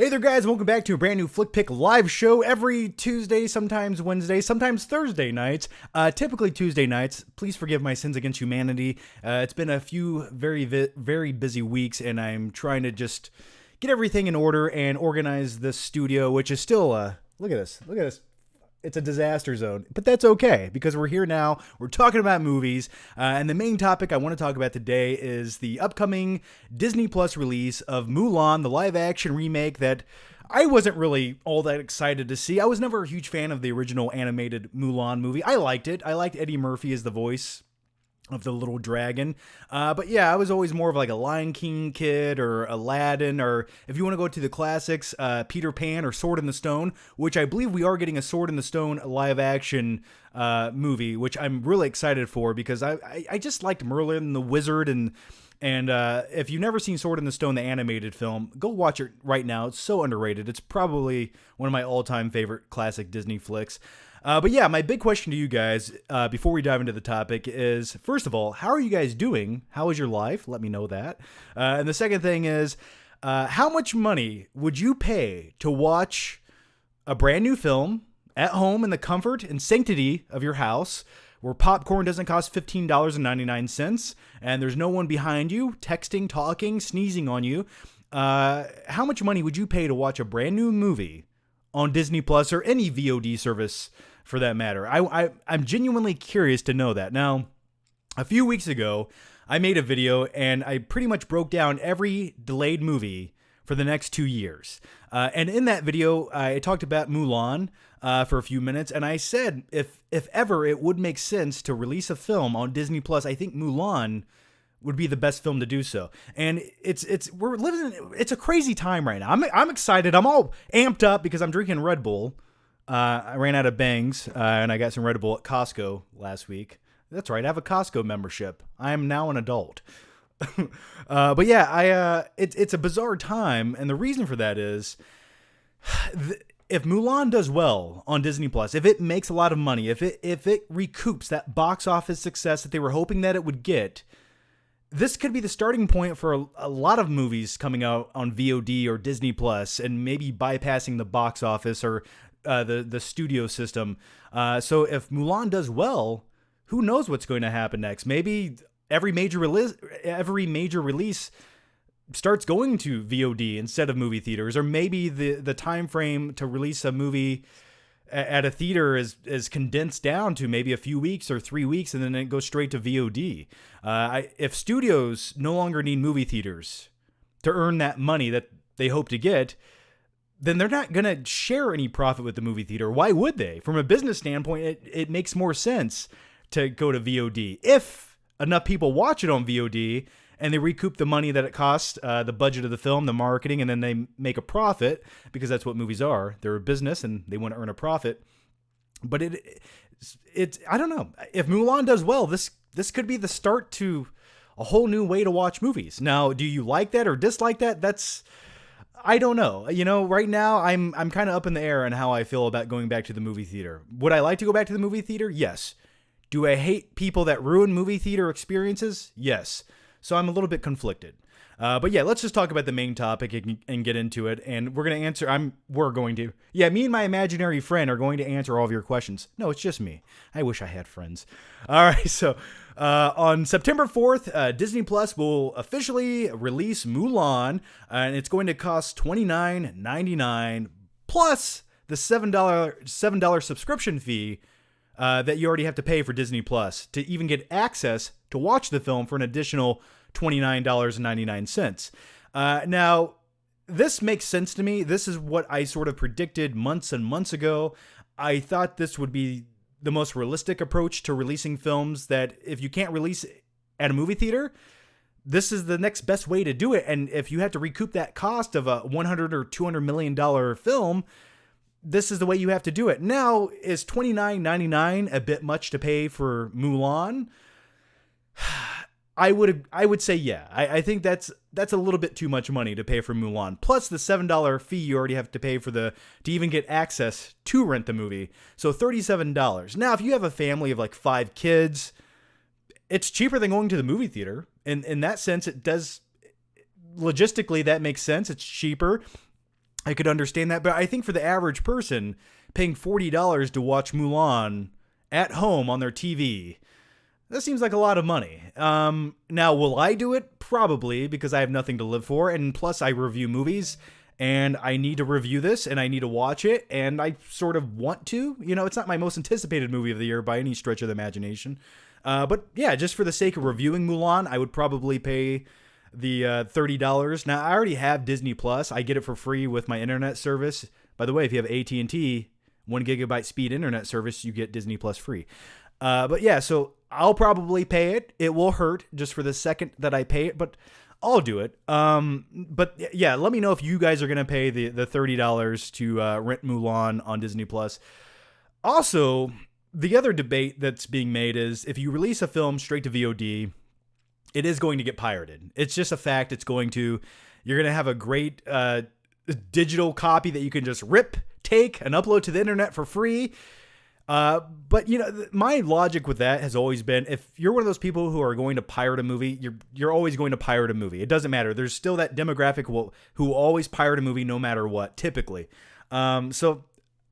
Hey there guys, welcome back to a brand new Flick Pick live show every Tuesday, sometimes Wednesday, sometimes Thursday nights, typically Tuesday nights. Please forgive my sins against humanity. It's been a few very busy weeks and I'm trying to just get everything in order and organize this studio, which is still, look at this. It's a disaster zone, but that's okay because we're here now. We're talking about movies, and the main topic I want to talk about today is the upcoming Disney Plus release of Mulan, the live-action remake that I wasn't really all that excited to see. I was never a huge fan of the original animated Mulan movie. I liked it. I liked Eddie Murphy as the voice of the little dragon. But yeah, I was always more of like a Lion King kid or Aladdin, or if you want to go to the classics, Peter Pan or Sword in the Stone, which I believe we are getting a Sword in the Stone live action movie, which I'm really excited for because I just liked Merlin the Wizard and if you've never seen Sword in the Stone, the animated film, go watch it right now. It's so underrated. It's probably one of my all-time favorite classic Disney flicks. But yeah, my big question to you guys before we dive into the topic is, first of all, how are you guys doing? How is your life? Let me know that. And the second thing is, how much money would you pay to watch a brand new film at home in the comfort and sanctity of your house, where popcorn doesn't cost $15.99 and there's no one behind you texting, talking, sneezing on you? How much money would you pay to watch a brand new movie on Disney Plus or any VOD service for that matter? I'm genuinely curious to know that. Now, a few weeks ago, I made a video and I pretty much broke down every delayed movie for the next 2 years. And in that video, I talked about Mulan for a few minutes, and I said if ever it would make sense to release a film on Disney Plus, I think Mulan would be the best film to do so. And it's a crazy time right now. I'm excited. I'm all amped up because I'm drinking Red Bull. I ran out of Bangs, and I got some Red Bull at Costco last week. That's right, I have a Costco membership. I am now an adult. But yeah, it's a bizarre time, and the reason for that is, if Mulan does well on Disney Plus, if it makes a lot of money, if it recoups that box office success that they were hoping that it would get, this could be the starting point for a lot of movies coming out on VOD or Disney Plus, and maybe bypassing the box office or the studio system. So if Mulan does well, who knows what's going to happen next? Maybe every major release starts going to VOD instead of movie theaters, or maybe the time frame to release a movie at a theater is condensed down to maybe a few weeks or 3 weeks, and then it goes straight to VOD. If studios no longer need movie theaters to earn that money that they hope to get, then they're not going to share any profit with the movie theater. Why would they? From a business standpoint, it makes more sense to go to VOD. If enough people watch it on VOD and they recoup the money that it costs, the budget of the film, the marketing, and then they make a profit, because that's what movies are. They're a business and they want to earn a profit. But it's I don't know. If Mulan does well, this could be the start to a whole new way to watch movies. Now, do you like that or dislike that? I don't know. You know, right now I'm kind of up in the air on how I feel about going back to the movie theater. Would I like to go back to the movie theater? Yes. Do I hate people that ruin movie theater experiences? Yes. So I'm a little bit conflicted. But yeah, let's just talk about the main topic and get into it. And we're going to answer, me and my imaginary friend are going to answer all of your questions. No, it's just me. I wish I had friends. All right. So on September 4th, Disney Plus will officially release Mulan, and it's going to cost $29.99 plus the $7 subscription fee that you already have to pay for Disney Plus to even get access to watch the film for an additional $29.99. Now, this makes sense to me. This is what I sort of predicted months and months ago. I thought this would be the most realistic approach to releasing films, that if you can't release at a movie theater, this is the next best way to do it. And if you have to recoup that cost of a $100 or $200 million film, this is the way you have to do it. Now, is $29.99 a bit much to pay for Mulan? I would say yeah. I think that's a little bit too much money to pay for Mulan. Plus the $7 fee you already have to pay to even get access to rent the movie. So $37. Now, if you have a family of like 5 kids, it's cheaper than going to the movie theater. In that sense, it does logistically, that makes sense. It's cheaper. I could understand that. But I think for the average person, paying $40 to watch Mulan at home on their TV, that seems like a lot of money. Now, will I do it? Probably, because I have nothing to live for. And plus, I review movies, and I need to review this, and I need to watch it, and I sort of want to. You know, it's not my most anticipated movie of the year by any stretch of the imagination. But yeah, just for the sake of reviewing Mulan, I would probably pay the $30. Now, I already have Disney Plus. I get it for free with my internet service. By the way, if you have AT&T 1 gigabyte speed internet service, you get Disney Plus free. But yeah, so I'll probably pay it. It will hurt just for the second that I pay it, but I'll do it. But yeah, let me know if you guys are going to pay the $30 to rent Mulan on Disney Plus. Also, the other debate that's being made is if you release a film straight to VOD, it is going to get pirated. It's just a fact. You're going to have a great digital copy that you can just rip, take, and upload to the internet for free. But you know, my logic with that has always been, if you're one of those people who are going to pirate a movie, you're always going to pirate a movie. It doesn't matter. There's still that demographic who always pirate a movie no matter what, typically. So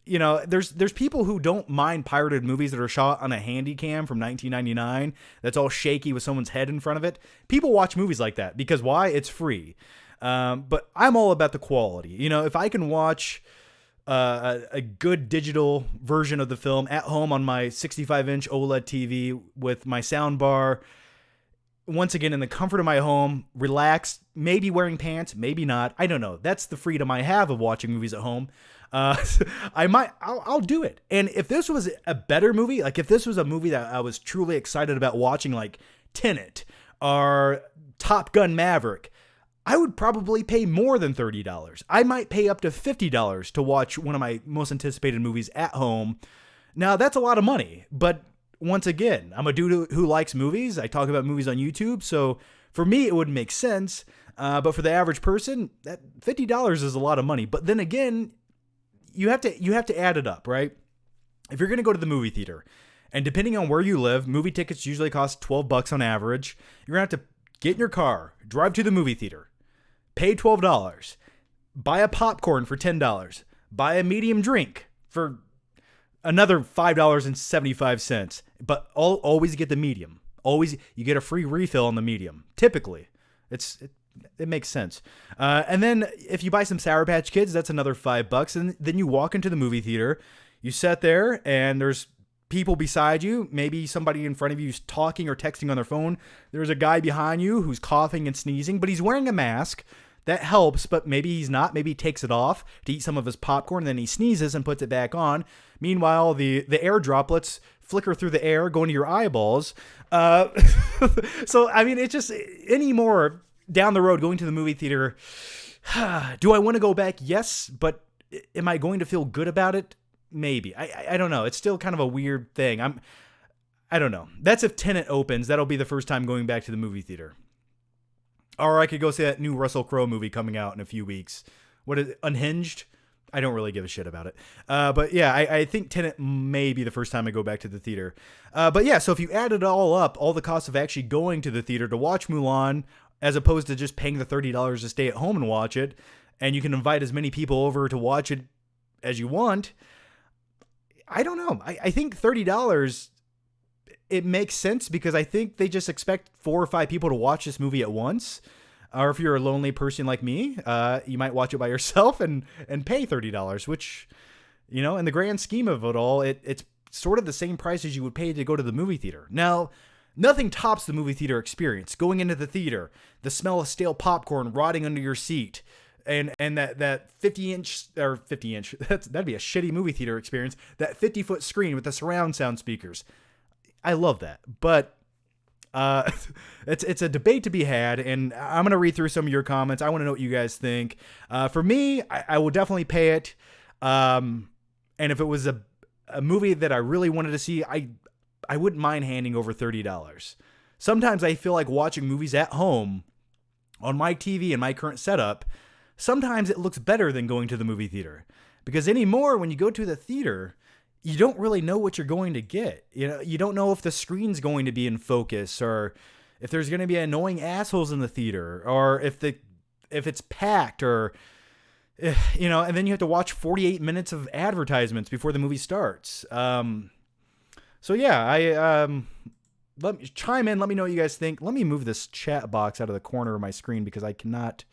you know, there's people who don't mind pirated movies that are shot on a handy cam from 1999 that's all shaky with someone's head in front of it. People watch movies like that because why? It's free. But I'm all about the quality. You know, if I can watch a good digital version of the film at home on my 65-inch OLED TV with my sound bar, once again in the comfort of my home, relaxed, maybe wearing pants, maybe not. I don't know. That's the freedom I have of watching movies at home. I'll do it. And if this was a better movie, like if this was a movie that I was truly excited about watching, like Tenet or Top Gun Maverick, I would probably pay more than $30. I might pay up to $50 to watch one of my most anticipated movies at home. Now, that's a lot of money, but once again, I'm a dude who likes movies. I talk about movies on YouTube, so for me, it would make sense. But for the average person, that $50 is a lot of money. But then again, you have to add it up, right? If you're going to go to the movie theater, and depending on where you live, movie tickets usually cost $12 on average. You're going to have to get in your car, drive to the movie theater, pay $12, buy a popcorn for $10, buy a medium drink for another $5.75, but always get the medium. Always, you get a free refill on the medium. Typically, it makes sense. And then if you buy some Sour Patch Kids, that's another $5. And then you walk into the movie theater, you sit there, and there's people beside you. Maybe somebody in front of you is talking or texting on their phone. There's a guy behind you who's coughing and sneezing, but he's wearing a mask. That helps, but maybe he's not. Maybe he takes it off to eat some of his popcorn, and then he sneezes and puts it back on. Meanwhile, the air droplets flicker through the air, going to your eyeballs. So, I mean, it's just any more down the road going to the movie theater. Do I want to go back? Yes, but am I going to feel good about it? Maybe. I don't know. It's still kind of a weird thing. I don't know. That's if Tenet opens. That'll be the first time going back to the movie theater. Or I could go see that new Russell Crowe movie coming out in a few weeks. What is it? Unhinged? I don't really give a shit about it. But yeah, I think Tenet may be the first time I go back to the theater. But yeah, so if you add it all up, all the costs of actually going to the theater to watch Mulan, as opposed to just paying the $30 to stay at home and watch it, and you can invite as many people over to watch it as you want, I don't know. I think $30... it makes sense because I think they just expect 4 or 5 people to watch this movie at once. Or if you're a lonely person like me, you might watch it by yourself and pay $30, which, you know, in the grand scheme of it all, it's sort of the same price as you would pay to go to the movie theater. Now, nothing tops the movie theater experience. Going into the theater, the smell of stale popcorn rotting under your seat, and that 50-inch, that'd be a shitty movie theater experience, that 50-foot screen with the surround sound speakers. I love that, but it's a debate to be had, and I'm going to read through some of your comments. I want to know what you guys think. For me, I will definitely pay it, and if it was a movie that I really wanted to see, I wouldn't mind handing over $30. Sometimes I feel like watching movies at home on my TV and my current setup, sometimes it looks better than going to the movie theater, because anymore, when you go to the theater, you don't really know what you're going to get. You know, you don't know if the screen's going to be in focus, or if there's going to be annoying assholes in the theater, or if it's packed, or and then you have to watch 48 minutes of advertisements before the movie starts. So yeah, let me chime in. Let me know what you guys think. Let me move this chat box out of the corner of my screen because I cannot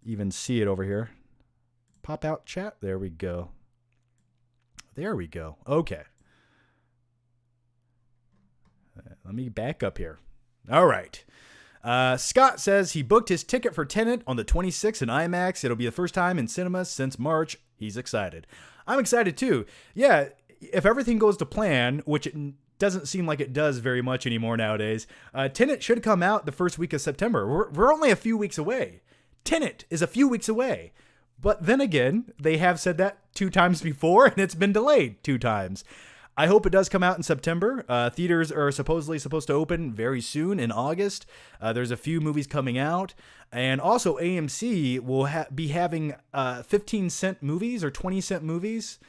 even see it over here. Pop out chat. There we go. There we go. Okay. Let me back up here. All right. Scott says he booked his ticket for Tenet on the 26th in IMAX. It'll be the first time in cinemas since March. He's excited. I'm excited too. Yeah, if everything goes to plan, which it doesn't seem like it does very much anymore nowadays, Tenet should come out the first week of September. We're only a few weeks away. Tenet is a few weeks away. But then again, they have said that 2 times before, and it's been delayed 2 times. I hope it does come out in September. Theaters are supposedly supposed to open very soon in August. There's a few movies coming out. And also AMC will be having 15-cent movies or 20-cent movies.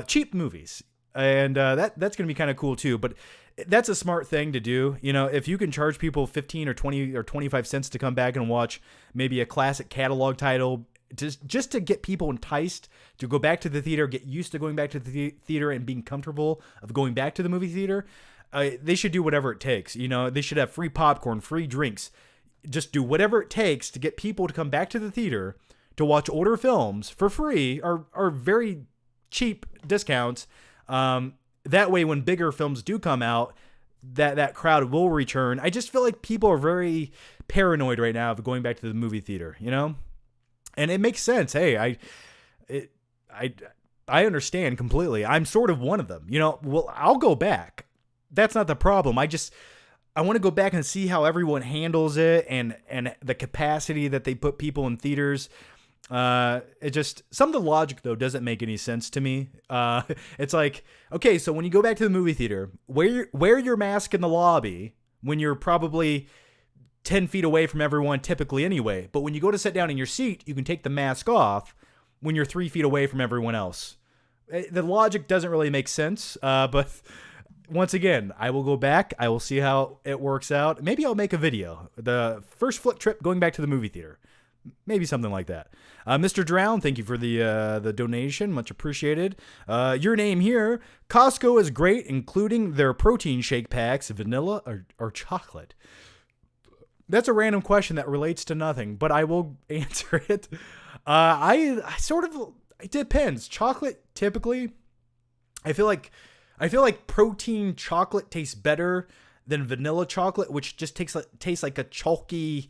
Cheap movies. And that's going to be kind of cool too. But that's a smart thing to do. If you can charge people 15 or 20 or 25 cents to come back and watch maybe a classic catalog title, just to get people enticed to go back to the theater, get used to going back to the theater and being comfortable of going back to the movie theater, they should do whatever it takes. They should have free popcorn, free drinks. Just do whatever it takes to get people to come back to the theater to watch older films for free or very cheap discounts. That way, when bigger films do come out, that crowd will return. I just feel like people are very paranoid right now of going back to the movie theater, And it makes sense. Hey, I understand completely. I'm sort of one of them. Well, I'll go back. That's not the problem. I want to go back and see how everyone handles it and the capacity that they put people in theaters. It just, some of the logic though doesn't make any sense to me. It's like, okay, so when you go back to the movie theater, wear your mask in the lobby when you're probably 10 feet away from everyone typically anyway. But when you go to sit down in your seat, you can take the mask off when you're 3 feet away from everyone else. The logic doesn't really make sense. But once again, I will go back. I will see how it works out. Maybe I'll make a video. The first Flick trip going back to the movie theater. Maybe something like that. Mr. Drown, thank you for the donation. Much appreciated. Your name here. Costco is great, including their protein shake packs, vanilla or chocolate. That's a random question that relates to nothing, but I will answer it. I sort of, it depends. Chocolate, typically, I feel like protein chocolate tastes better than vanilla chocolate, which just tastes like a chalky,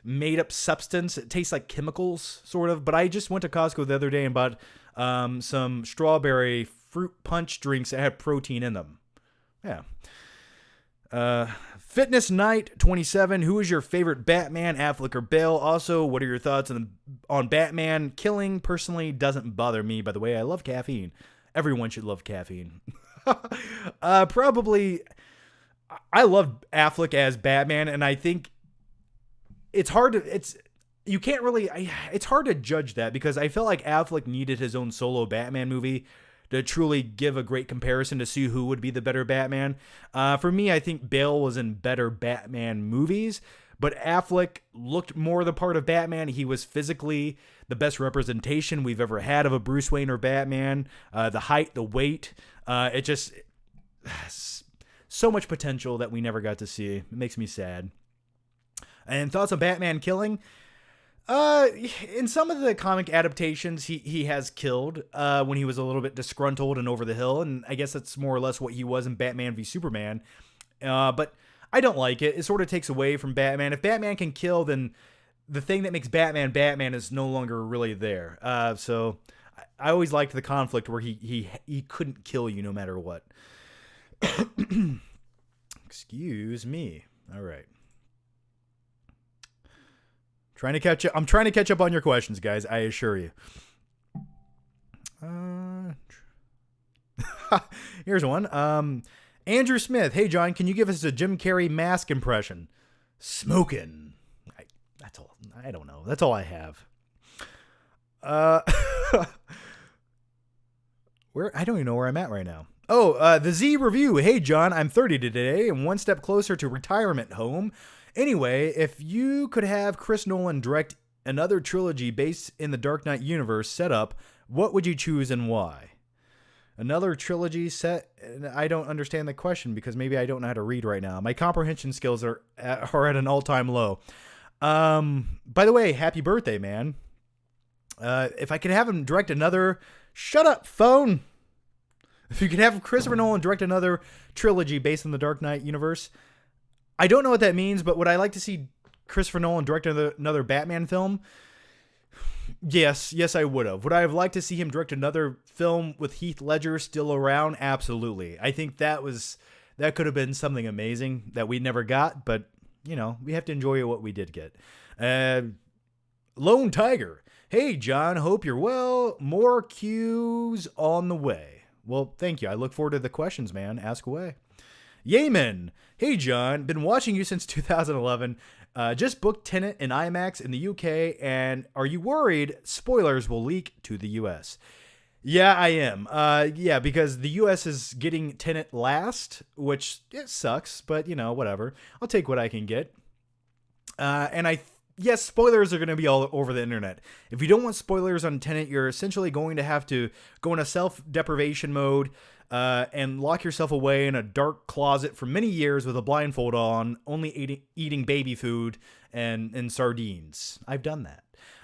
made up substance. It tastes like chemicals, sort of. But I just went to Costco the other day and bought some strawberry fruit punch drinks that had protein in them. Yeah. Fitness Night 27. Who is your favorite Batman, Affleck or Bale? Also, what are your thoughts on Batman? Killing personally doesn't bother me. By the way, I love caffeine. Everyone should love caffeine. Probably, I love Affleck as Batman, and I think it's hard to it's hard to judge that because I felt like Affleck needed his own solo Batman movie to truly give a great comparison to see who would be the better Batman. For me, I think Bale was in better Batman movies, but Affleck looked more the part of Batman. He was physically the best representation we've ever had of a Bruce Wayne or Batman. The height, the weight, it just so much potential that we never got to see. It makes me sad. And thoughts on Batman killing? In some of the comic adaptations, he has killed when he was a little bit disgruntled and over the hill, and I guess that's more or less what he was in Batman v Superman. But I don't like it. It sort of takes away from Batman. If Batman can kill, then the thing that makes Batman Batman is no longer really there. So I always liked the conflict where he couldn't kill you no matter what. Excuse me. All right. Trying to catch up. I'm trying to catch up on your questions, guys. I assure you. Here's one. Andrew Smith. Hey, John, can you give us a Jim Carrey mask impression? Smoking. That's all. I don't know. That's all I have. Where? I don't even know where I'm at right now. Oh, the Z review. Hey, John, I'm 30 today and one step closer to retirement home. Anyway, if you could have Chris Nolan direct another trilogy based in the Dark Knight universe set up, what would you choose and why? Another trilogy set. I don't understand the question because maybe I don't know how to read right now. My comprehension skills are at an all-time low. By the way, happy birthday, man. If I could have him direct another... Shut up, phone! If you could have Christopher Nolan direct another trilogy based in the Dark Knight universe, I don't know what that means, but would I like to see Christopher Nolan direct another Batman film? Yes, I would have. Would I have liked to see him direct another film with Heath Ledger still around? Absolutely. I think that could have been something amazing that we never got, but, we have to enjoy what we did get. Lone Tiger. Hey, John, hope you're well. More cues on the way. Well, thank you. I look forward to the questions, man. Ask away. Yemen. Hey, John. Been watching you since 2011. Just booked Tenet in Imax in the UK, and are you worried spoilers will leak to the US? Yeah, I am. Because the US is getting Tenet last, which it sucks, but, whatever. I'll take what I can get. Yes, spoilers are going to be all over the internet. If you don't want spoilers on Tenet, you're essentially going to have to go into self-deprivation mode and lock yourself away in a dark closet for many years with a blindfold on, only eating baby food and sardines. I've done that.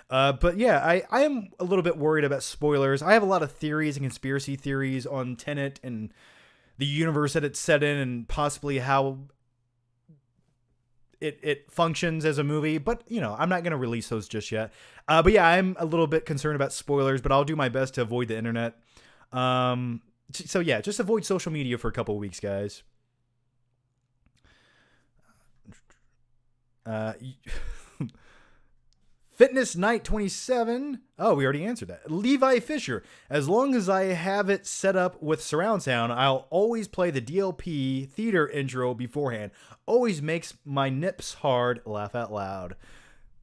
But yeah, I am a little bit worried about spoilers. I have a lot of theories and conspiracy theories on Tenet and the universe that it's set in and possibly how it functions as a movie, but I'm not going to release those just yet. But yeah, I'm a little bit concerned about spoilers, but I'll do my best to avoid the internet. So yeah, just avoid social media for a couple of weeks, guys. Fitness Night 27. Oh, we already answered that. Levi Fisher. As long as I have it set up with surround sound, I'll always play the DLP theater intro beforehand. Always makes my nips hard. Laugh out loud.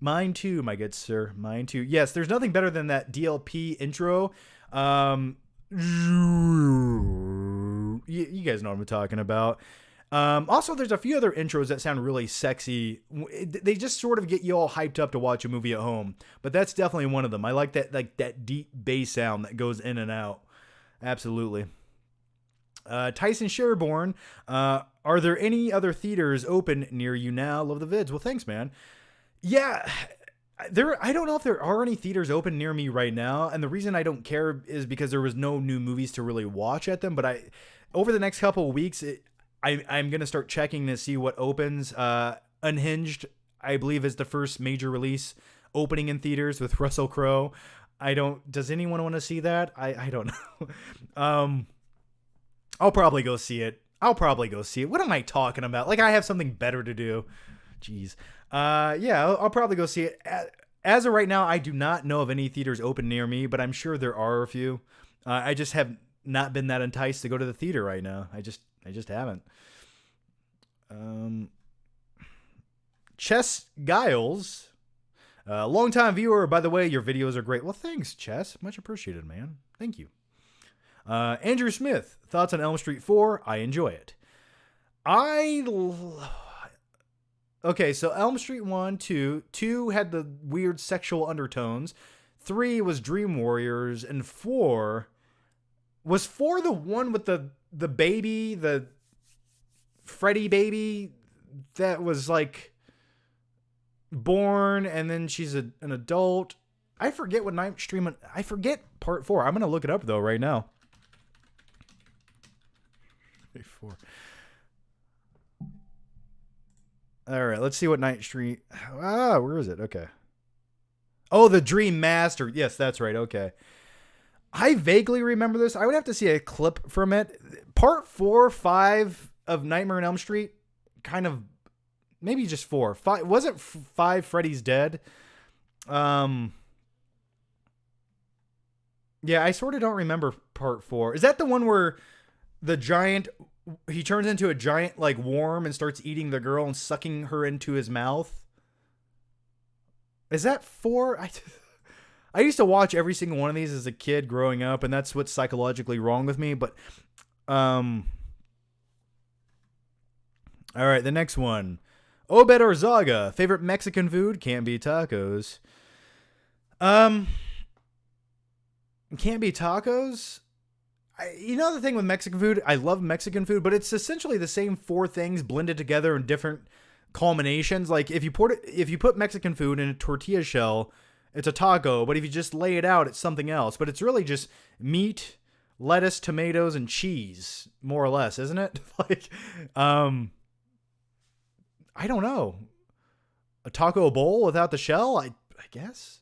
Mine too, my good sir. Mine too. Yes, there's nothing better than that DLP intro. You guys know what I'm talking about. Also, there's a few other intros that sound really sexy. They just sort of get you all hyped up to watch a movie at home. But that's definitely one of them. I like that deep bass sound that goes in and out. Absolutely. Tyson Sherborne, are there any other theaters open near you now? Love the vids. Well, thanks, man. Yeah, I don't know if there are any theaters open near me right now. And the reason I don't care is because there was no new movies to really watch at them. But over the next couple of weeks, I'm going to start checking to see what opens. Unhinged, I believe, is the first major release opening in theaters with Russell Crowe. Does anyone want to see that? I don't know. I'll probably go see it. What am I talking about? Like I have something better to do. Jeez. Yeah, I'll probably go see it. As of right now, I do not know of any theaters open near me, but I'm sure there are a few. I just have not been that enticed to go to the theater right now. I just haven't. Chess Giles, longtime viewer, by the way, your videos are great. Well, thanks, Chess. Much appreciated, man. Thank you. Andrew Smith, thoughts on Elm Street 4? I enjoy it. Okay, so Elm Street 1, 2 had the weird sexual undertones. 3 was Dream Warriors, and 4... Was 4 the one with the baby, the Freddy baby that was like born and then she's an adult? I forget what Night Stream. I forget part 4. I'm going to look it up though right now. 4. All right, let's see what Night Street. Where is it? Okay. Oh, the Dream Master. Yes, that's right. Okay. I vaguely remember this. I would have to see a clip from it. Part 4, 5 of Nightmare on Elm Street, kind of, maybe just 4. 5, wasn't 5 Freddy's Dead? Yeah, I sort of don't remember part 4. Is that the one where the giant, he turns into a giant like worm and starts eating the girl and sucking her into his mouth? Is that 4? I used to watch every single one of these as a kid growing up, and that's what's psychologically wrong with me. But, all right, the next one. Obed Orzaga, favorite Mexican food? Can't be tacos. Um, can't be tacos. The thing with Mexican food, I love Mexican food, but it's essentially the same four things blended together in different culminations. Like if you put Mexican food in a tortilla shell, it's a taco, but if you just lay it out, it's something else. But it's really just meat, lettuce, tomatoes, and cheese, more or less, isn't it? I don't know. A taco bowl without the shell, I guess.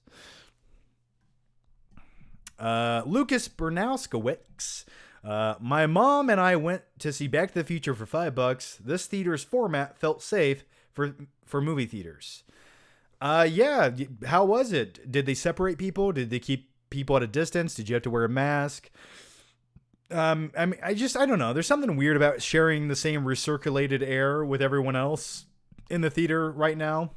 Lucas Bernowskowicz. My mom and I went to see Back to the Future for $5. This theater's format felt safe for movie theaters. Yeah. How was it? Did they separate people? Did they keep people at a distance? Did you have to wear a mask? I don't know. There's something weird about sharing the same recirculated air with everyone else in the theater right now.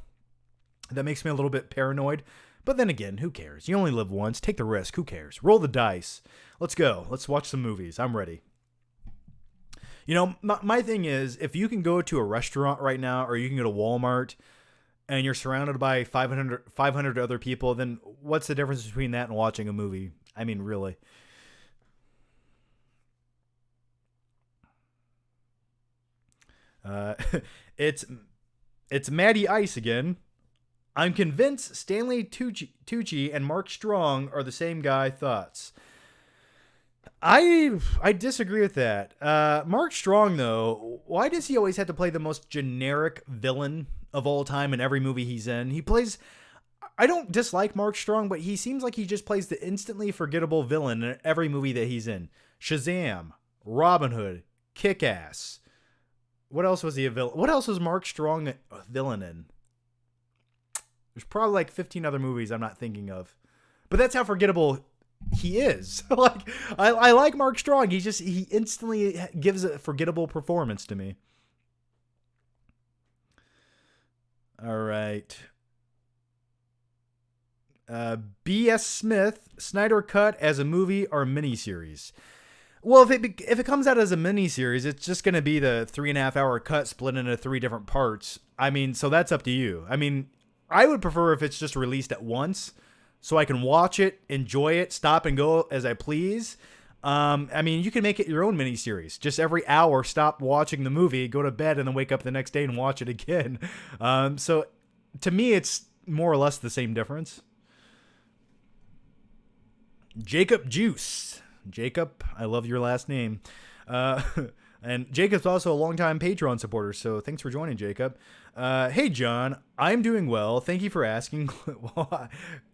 That makes me a little bit paranoid. But then again, who cares? You only live once. Take the risk. Who cares? Roll the dice. Let's go. Let's watch some movies. I'm ready. My thing is, if you can go to a restaurant right now, or you can go to Walmart, and you're surrounded by 500 other people, then what's the difference between that and watching a movie? I mean, really. It's Matty Ice again. I'm convinced Stanley Tucci and Mark Strong are the same guy. Thoughts? I disagree with that. Mark Strong, though, why does he always have to play the most generic villain of all time in every movie he's in? I don't dislike Mark Strong, but he seems like he just plays the instantly forgettable villain in every movie that he's in. Shazam, Robin Hood, Kick-Ass. What else was he a villain? What else was Mark Strong a villain in? There's probably like 15 other movies I'm not thinking of. But that's how forgettable he is. I like Mark Strong. He instantly gives a forgettable performance to me. All right. B.S. Smith, Snyder Cut as a movie or miniseries? Well, if it comes out as a miniseries, it's just going to be the 3.5 hour cut split into 3 different parts. I mean, so that's up to you. I mean, I would prefer if it's just released at once so I can watch it, enjoy it, stop and go as I please. You can make it your own miniseries. Just every hour, stop watching the movie, go to bed, and then wake up the next day and watch it again. So to me, it's more or less the same difference. Jacob Juice. Jacob, I love your last name. And Jacob's also a longtime Patreon supporter, so thanks for joining, Jacob. Hey, John, I'm doing well. Thank you for asking. Well,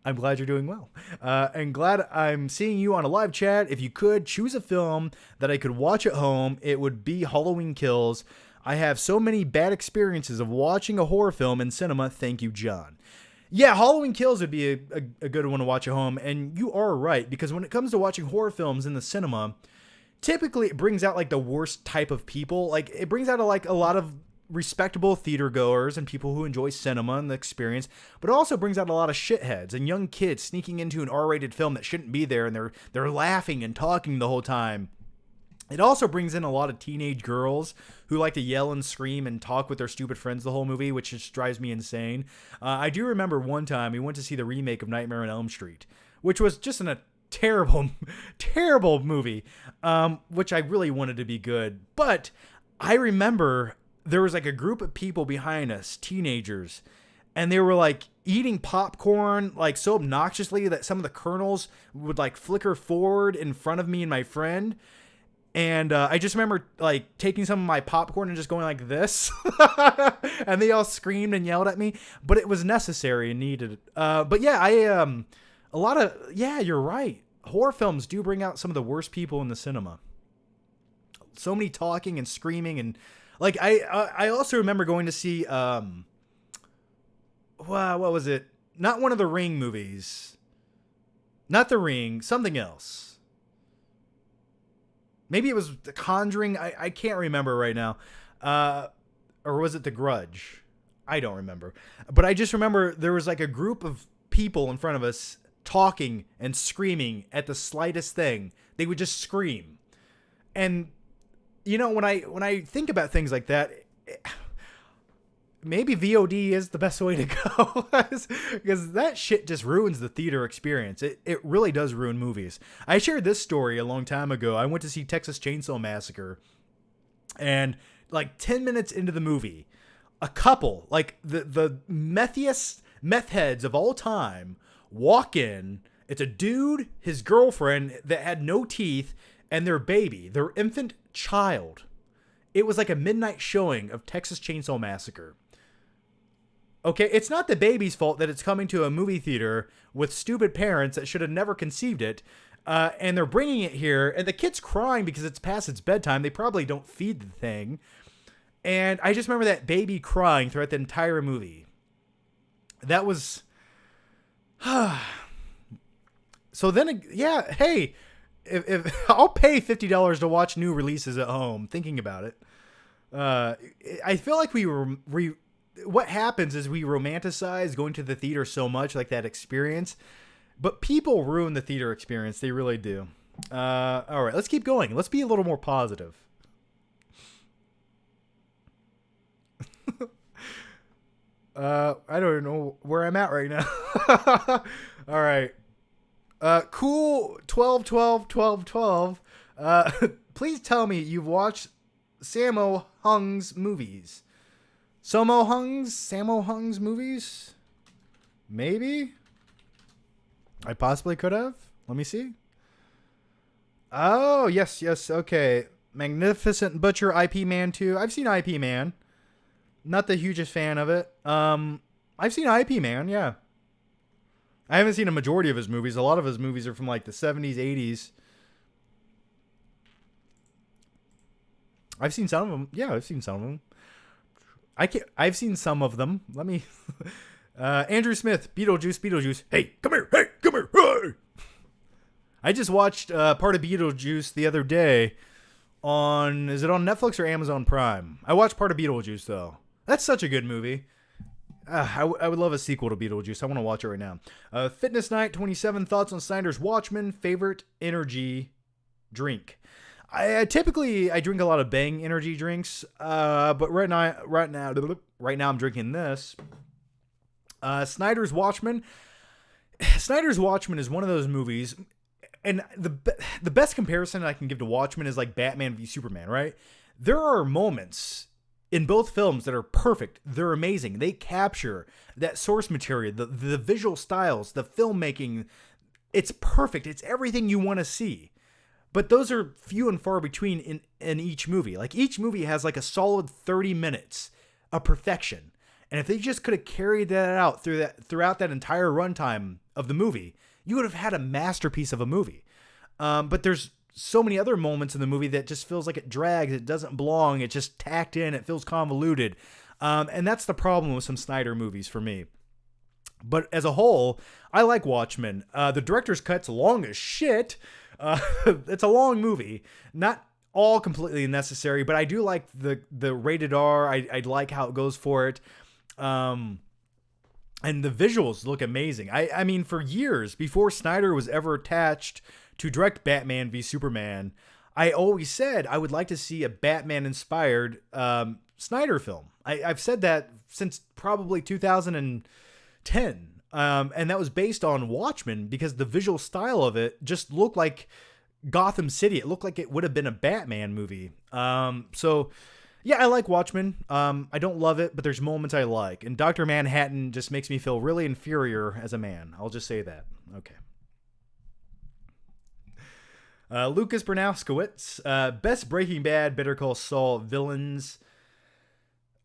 I'm glad you're doing well. And glad I'm seeing you on a live chat. If you could choose a film that I could watch at home, it would be Halloween Kills. I have so many bad experiences of watching a horror film in cinema. Thank you, John. Yeah, Halloween Kills would be a good one to watch at home. And you are right, because when it comes to watching horror films in the cinema, typically it brings out like the worst type of people. Like it brings out a lot of respectable theater goers and people who enjoy cinema and the experience, but it also brings out a lot of shitheads and young kids sneaking into an R-rated film that shouldn't be there, and they're laughing and talking the whole time. It also brings in a lot of teenage girls who like to yell and scream and talk with their stupid friends the whole movie, which just drives me insane. I do remember one time we went to see the remake of Nightmare on Elm Street, which was just a terrible, terrible movie, which I really wanted to be good. But I remember there was like a group of people behind us, teenagers, and they were like eating popcorn like so obnoxiously that some of the kernels would like flicker forward in front of me and my friend. And I just remember like taking some of my popcorn and just going like this, and they all screamed and yelled at me, but it was necessary and needed. But yeah, you're right. Horror films do bring out some of the worst people in the cinema. So many talking and screaming, and like I also remember going to see what was it? Not one of the Ring movies. Not The Ring, something else. Maybe it was The Conjuring. I can't remember right now. Or was it The Grudge? I don't remember. But I just remember there was like a group of people in front of us talking and screaming at the slightest thing. They would just scream. And, when I think about things like that, maybe VOD is the best way to go because that shit just ruins the theater experience. It really does ruin movies. I shared this story a long time ago. I went to see Texas Chainsaw Massacre, and like 10 minutes into the movie, a couple, like the methiest meth heads of all time, walk in. It's a dude, his girlfriend that had no teeth, and their baby, their infant child. It was like a midnight showing of Texas Chainsaw Massacre. Okay, it's not the baby's fault that it's coming to a movie theater with stupid parents that should have never conceived it, and they're bringing it here, and the kid's crying because it's past its bedtime. They probably don't feed the thing. And I just remember that baby crying throughout the entire movie. That was... So then, yeah, hey, if I'll pay $50 to watch new releases at home, thinking about it. I feel like what happens is we romanticize going to the theater so much, like that experience, but people ruin the theater experience. They really do. All right, let's keep going. Let's be a little more positive. I don't know where I'm at right now. All right. Cool 12 12 12 12. Please tell me you've watched Sammo Hung's movies. Sammo Hung's movies? Maybe? I possibly could have. Let me see. Oh, yes, okay. Magnificent Butcher, IP Man 2. I've seen IP Man. Not the hugest fan of it. I've seen IP Man, yeah. I haven't seen a majority of his movies. A lot of his movies are from like the 70s, 80s. I've seen some of them. Yeah, I've seen some of them. I've seen some of them. Let me... Andrew Smith, Beetlejuice. Hey, come here. Hey! I just watched part of Beetlejuice the other day on... Is it on Netflix or Amazon Prime? I watched part of Beetlejuice, though. That's such a good movie. I would love a sequel to Beetlejuice. I want to watch it right now. Fitness Night 27 thoughts on Snyder's Watchmen. Favorite energy drink. I typically drink a lot of Bang energy drinks, but right now I'm drinking this. Snyder's Watchmen. Snyder's Watchmen is one of those movies, and the best comparison I can give to Watchmen is like Batman v Superman, right? There are moments in both films that are perfect. They're amazing. They capture that source material, the visual styles, the filmmaking. It's perfect. It's everything you want to see. But those are few and far between in each movie. Like each movie has like a solid 30 minutes of perfection. And if they just could have carried that out throughout that entire runtime of the movie, you would have had a masterpiece of a movie. But there's so many other moments in the movie that just feels like it drags, it doesn't belong, it's just tacked in, it feels convoluted. And that's the problem with some Snyder movies for me. But as a whole, I like Watchmen. The director's cut's long as shit. It's a long movie. Not all completely necessary, but I do like the rated R. I like how it goes for it. And the visuals look amazing. I mean, for years, before Snyder was ever attached to direct Batman v Superman, I always said I would like to see a Batman-inspired Snyder film. I've said that since probably 2010. And that was based on Watchmen because the visual style of it just looked like Gotham City. It looked like it would have been a Batman movie. So, yeah, I like Watchmen. I don't love it, but there's moments I like. And Dr. Manhattan just makes me feel really inferior as a man. I'll just say that. Okay. Lucas Bernowskowitz, best Breaking Bad, Better Call Saul villains.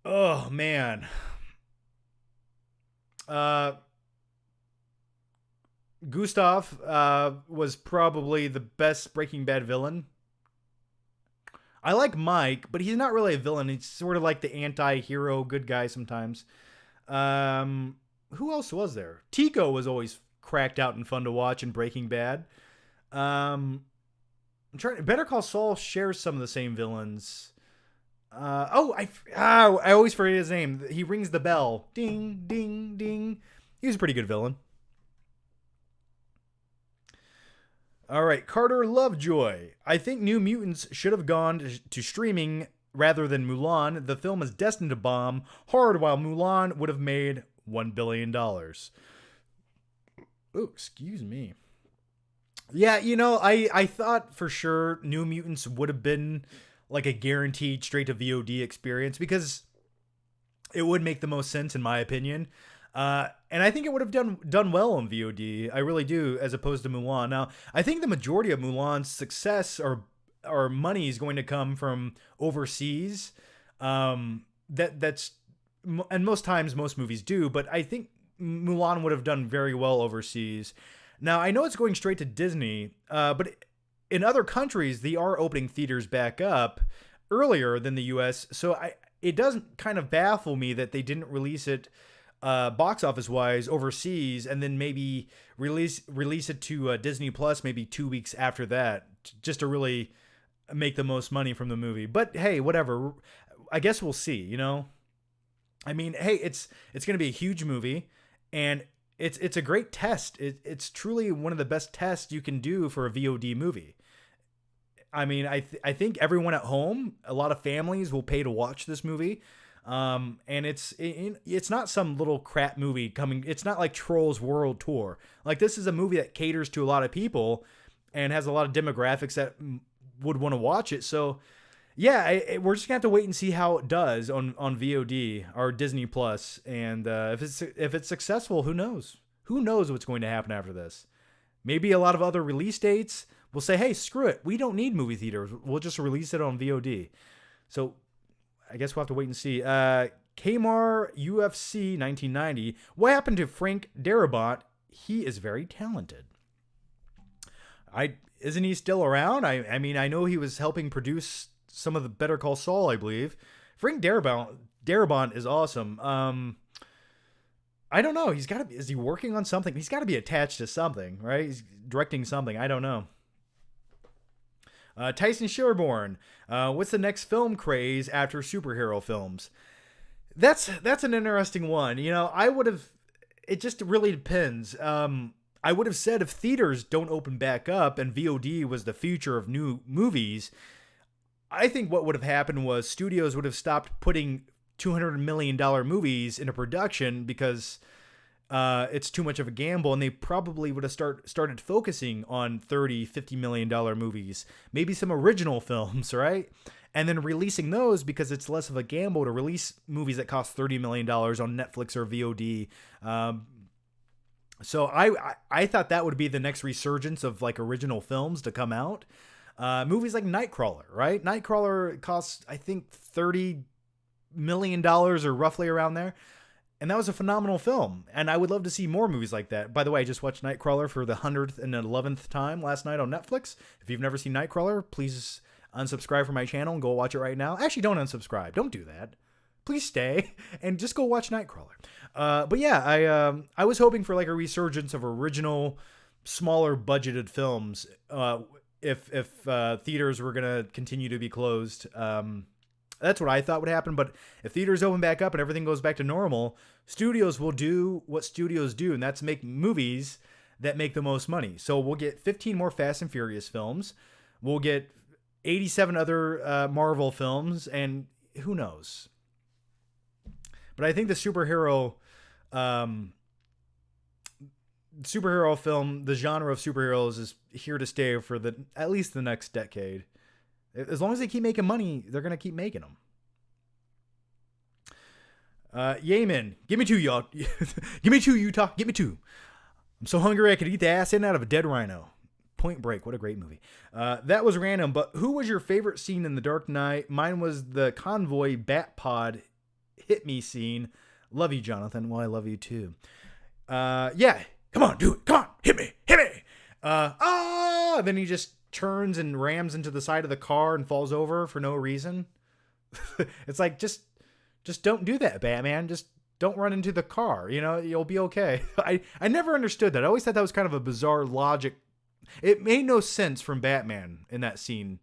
Oh, man. Gustav was probably the best Breaking Bad villain. I like Mike, but he's not really a villain. He's sort of like the anti-hero good guy sometimes. Who else was there? Tico was always cracked out and fun to watch in Breaking Bad. Better Call Saul shares some of the same villains. I always forget his name. He rings the bell. Ding, ding, ding. He was a pretty good villain. All right, Carter Lovejoy. I think New Mutants should have gone to streaming rather than Mulan, the film is destined to bomb hard, while Mulan would have made $1 billion. Oh, excuse me. Yeah, I thought for sure New Mutants would have been like a guaranteed straight to VOD experience because it would make the most sense in my opinion. And I think it would have done well on VOD. I really do, as opposed to Mulan. Now, I think the majority of Mulan's success or money is going to come from overseas. That's and most times most movies do, but I think Mulan would have done very well overseas. Now, I know it's going straight to Disney, but in other countries, they are opening theaters back up earlier than the US. So it doesn't kind of baffle me that they didn't release it box office wise overseas and then maybe release it to Disney Plus maybe 2 weeks after that, just to really make the most money from the movie. But hey, whatever. I guess we'll see, I mean, hey, it's going to be a huge movie, and it's a great test. It's truly one of the best tests you can do for a VOD movie. I mean, I think everyone at home, a lot of families will pay to watch this movie. And it's not some little crap movie coming. It's not like Trolls World Tour. Like, this is a movie that caters to a lot of people and has a lot of demographics that would want to watch it. So yeah, we're just gonna have to wait and see how it does on VOD or Disney Plus. And if it's successful, who knows? Who knows what's going to happen after this? Maybe a lot of other release dates will say, hey, screw it. We don't need movie theaters. We'll just release it on VOD. So I guess we'll have to wait and see. Kmart UFC 1990. What happened to Frank Darabont? He is very talented. Isn't he still around? I mean, I know he was helping produce some of the Better Call Saul, I believe. Frank Darabont is awesome. I don't know. Is he working on something? He's got to be attached to something, right? He's directing something. I don't know. Tyson Sherborne. What's the next film craze after superhero films? That's an interesting one. It just really depends. I would have said if theaters don't open back up and VOD was the future of new movies, I think what would have happened was studios would have stopped putting $200 million movies into production because it's too much of a gamble, and they probably would have started focusing on $30-50 million movies, maybe some original films, right? And then releasing those because it's less of a gamble to release movies that cost $30 million on Netflix or VOD. So I thought that would be the next resurgence of like original films to come out. Movies like Nightcrawler, right? Nightcrawler costs, I think, $30 million or roughly around there. And that was a phenomenal film. And I would love to see more movies like that. By the way, I just watched Nightcrawler for the 111th time last night on Netflix. If you've never seen Nightcrawler, please unsubscribe from my channel and go watch it right now. Actually, don't unsubscribe. Don't do that. Please stay and just go watch Nightcrawler. But yeah, I was hoping for like a resurgence of original, smaller budgeted films. If theaters were gonna continue to be closed, that's what I thought would happen. But if theaters open back up and everything goes back to normal, studios will do what studios do, and that's make movies that make the most money. So we'll get 15 more Fast and Furious films. We'll get 87 other Marvel films, and who knows? But I think the superhero film, the genre of superheroes, is here to stay for at least the next decade. As long as they keep making money, they're going to keep making them. Yemen, give me two, y'all. Give me two, Utah. Give me two. I'm so hungry I could eat the ass end out of a dead rhino. Point Break, what a great movie. That was random, but who was your favorite scene in The Dark Knight? Mine was the convoy bat pod hit me scene. Love you, Jonathan. Well, I love you too. Yeah, come on, do it. Come on, hit me. Then he just turns and rams into the side of the car and falls over for no reason. It's like, just don't do that, Batman. Just don't run into the car. You'll be okay. I never understood that. I always thought that was kind of a bizarre logic. It made no sense from Batman in that scene.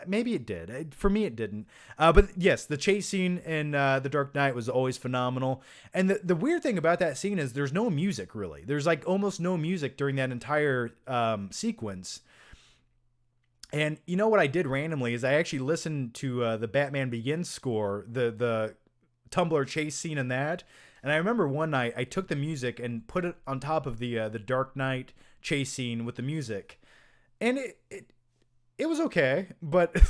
Maybe it did. For me, it didn't. But yes, the chase scene in The Dark Knight was always phenomenal. And the weird thing about that scene is there's no music, really. There's like almost no music during that entire sequence. And you know what I did randomly is I actually listened to the Batman Begins score, the Tumblr chase scene in that. And I remember one night I took the music and put it on top of the Dark Knight chase scene with the music, and it was okay. But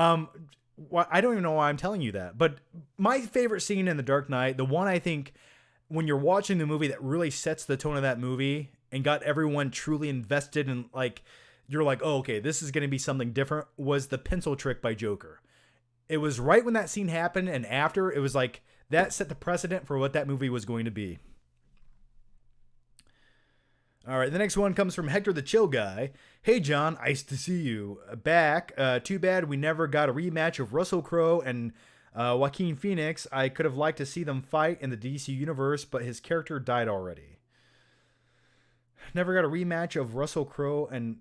I don't even know why I'm telling you that. But my favorite scene in the Dark Knight, the one I think when you're watching the movie that really sets the tone of that movie and got everyone truly invested and like you're like, oh, okay, this is going to be something different, was the pencil trick by Joker. It was right when that scene happened, and after, it was like, that set the precedent for what that movie was going to be. All right, the next one comes from Hector the Chill Guy. Hey, John, nice to see you back. Too bad we never got a rematch of Russell Crowe and Joaquin Phoenix. I could have liked to see them fight in the DC universe, but his character died already. Never got a rematch of Russell Crowe and...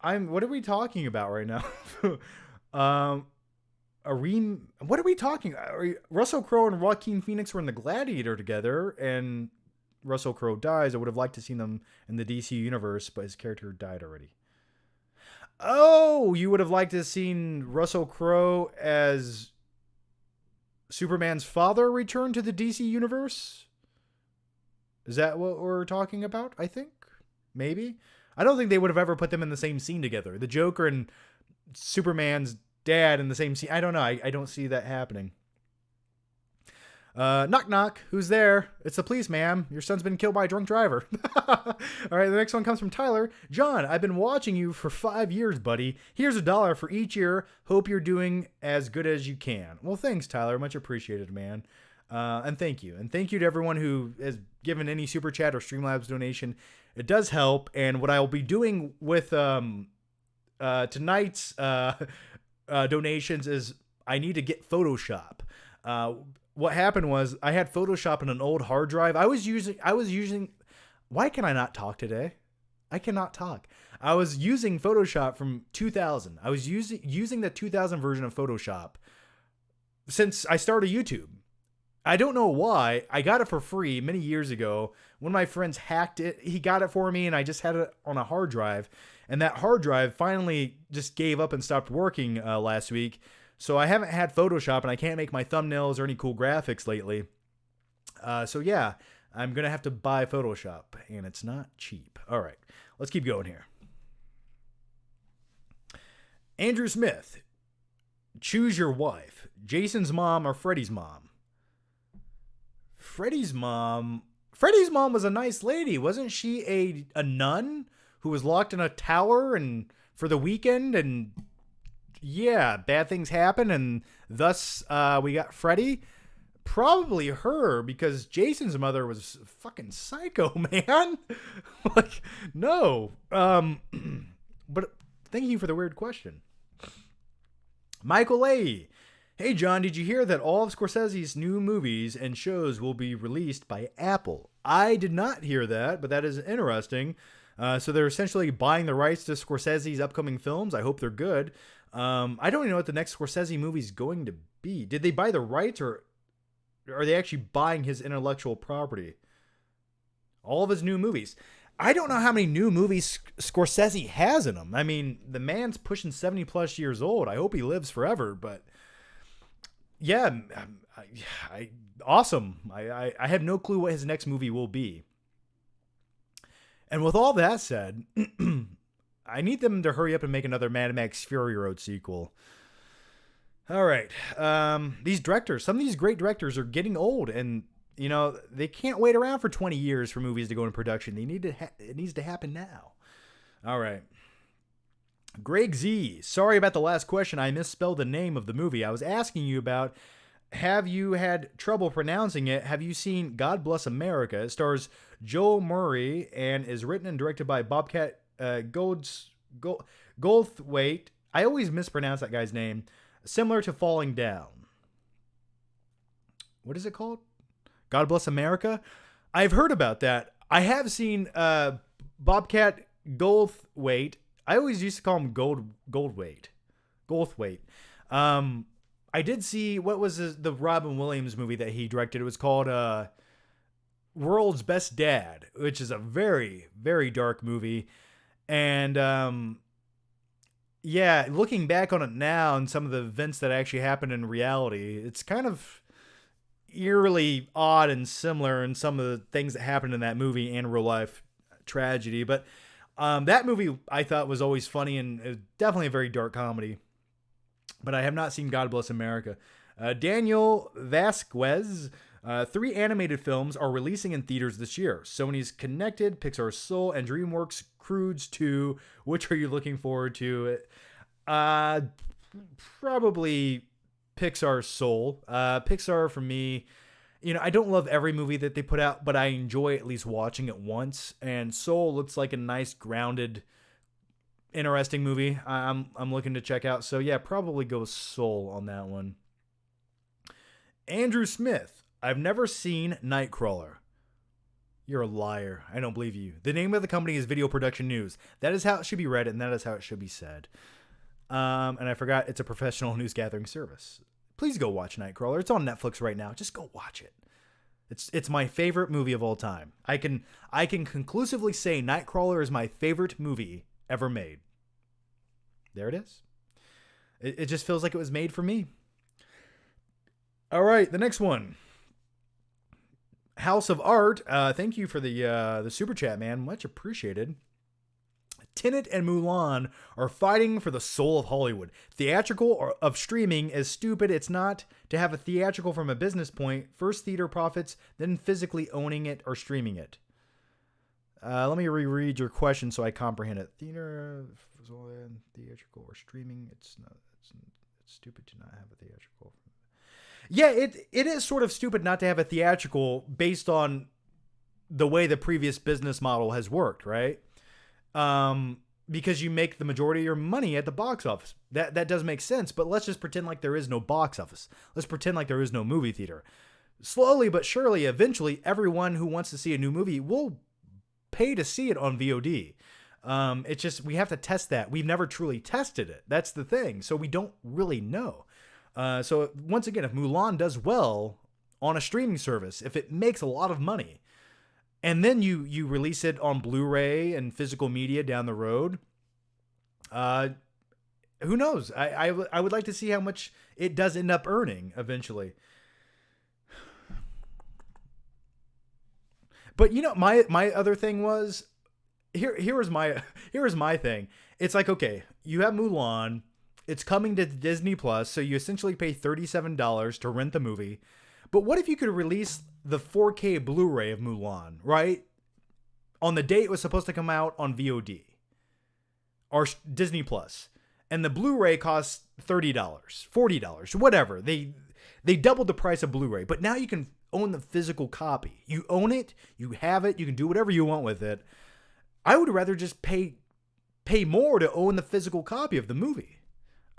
what are we talking about right now? What are we talking? Russell Crowe and Joaquin Phoenix were in The Gladiator together, and Russell Crowe dies. I would have liked to see them in the DC universe, but his character died already. Oh, you would have liked to have seen Russell Crowe as Superman's father return to the DC universe? Is that what we're talking about? I think. Maybe. I don't think they would have ever put them in the same scene together. The Joker and Superman's dad in the same scene. I don't know. I don't see that happening. Knock, knock. Who's there? It's the police, ma'am. Your son's been killed by a drunk driver. All right, the next one comes from Tyler. John, I've been watching you for 5 years, buddy. Here's $1 for each year. Hope you're doing as good as you can. Well, thanks, Tyler. Much appreciated, man. And thank you. And thank you to everyone who has given any Super Chat or Streamlabs donation. It does help. And what I will be doing with tonight's donations is I need to get Photoshop. What happened was I had Photoshop in an old hard drive. I was using, why can I not talk today? I cannot talk. I was using Photoshop from 2000. I was using the 2000 version of Photoshop since I started YouTube. I don't know why. I got it for free many years ago. One of my friends hacked it. He got it for me, and I just had it on a hard drive. And that hard drive finally just gave up and stopped working last week. So I haven't had Photoshop, and I can't make my thumbnails or any cool graphics lately. So yeah, I'm going to have to buy Photoshop, and it's not cheap. All right, let's keep going here. Andrew Smith, choose your wife. Jason's mom or Freddy's mom? Freddy's mom was a nice lady. Wasn't she a nun who was locked in a tower and for the weekend? And yeah, bad things happen, and thus we got Freddy. Probably her, because Jason's mother was fucking psycho, man. Like, no. But thank you for the weird question. Michael A. Hey, John, did you hear that all of Scorsese's new movies and shows will be released by Apple? I did not hear that, but that is interesting. So they're essentially buying the rights to Scorsese's upcoming films. I hope they're good. I don't even know what the next Scorsese movie is going to be. Did they buy the rights, or are they actually buying his intellectual property? All of his new movies. I don't know how many new movies Scorsese has in him. I mean, the man's pushing 70 plus years old. I hope he lives forever, but yeah, awesome. I have no clue what his next movie will be. And with all that said, I need them to hurry up and make another Mad Max Fury Road sequel. All right. These directors, some of these great directors are getting old, and you know, they can't wait around for 20 years for movies to go into production. It needs to happen now. All right. Greg Z. Sorry about the last question. I misspelled the name of the movie I was asking you about. Have you had trouble pronouncing it? Have you seen God Bless America? It stars Joel Murray and is written and directed by Bobcat Goldthwait. I always mispronounce that guy's name. Similar to Falling Down. What is it called? God Bless America? I've heard about that. I have seen Bobcat Goldthwait. I always used to call him Goldthwait. I did see, what was the Robin Williams movie that he directed? It was called World's Best Dad, which is a very, very dark movie. And yeah, looking back on it now and some of the events that actually happened in reality, it's kind of eerily odd and similar in some of the things that happened in that movie and real life tragedy. But that movie I thought was always funny and it was definitely a very dark comedy. But I have not seen God Bless America. Daniel Vasquez. 3 animated films are releasing in theaters this year. Sony's Connected, Pixar's Soul, and DreamWorks' Croods 2. Which are you looking forward to? Probably Pixar's Soul. Pixar, for me, I don't love every movie that they put out, but I enjoy at least watching it once. And Soul looks like a nice, grounded, interesting movie I'm looking to check out. So yeah, probably go Soul on that one. Andrew Smith. I've never seen Nightcrawler. You're a liar. I don't believe you. The name of the company is Video Production News. That is how it should be read, and that is how it should be said. And I forgot it's a professional news gathering service. Please go watch Nightcrawler. It's on Netflix right now. Just go watch it. It's my favorite movie of all time. I can conclusively say Nightcrawler is my favorite movie ever made. There it is. It just feels like it was made for me. All right, the next one. House of Art, thank you for the super chat, man. Much appreciated. Tenet and Mulan are fighting for the soul of Hollywood. Theatrical or of streaming is stupid. It's not to have a theatrical from a business point. First theater profits, then physically owning it or streaming it. Let me reread your question so I comprehend it. Theatrical or streaming, it's stupid to not have a theatrical. Yeah, it is sort of stupid not to have a theatrical based on the way the previous business model has worked, right? Because you make the majority of your money at the box office. That does make sense, but let's just pretend like there is no box office. Let's pretend like there is no movie theater. Slowly but surely, eventually, everyone who wants to see a new movie will pay to see it on VOD. It's just, we have to test that. We've never truly tested it. That's the thing. So we don't really know. So once again, if Mulan does well on a streaming service, if it makes a lot of money, and then you release it on Blu-ray and physical media down the road, who knows? I would like to see how much it does end up earning eventually. But my other thing was, here was my thing. It's like, okay, you have Mulan. It's coming to Disney Plus, so you essentially pay $37 to rent the movie. But what if you could release the 4K Blu-ray of Mulan, right? On the day it was supposed to come out on VOD or Disney Plus. And the Blu-ray costs $30, $40, whatever. They doubled the price of Blu-ray, but now you can own the physical copy. You own it, you have it, you can do whatever you want with it. I would rather just pay more to own the physical copy of the movie.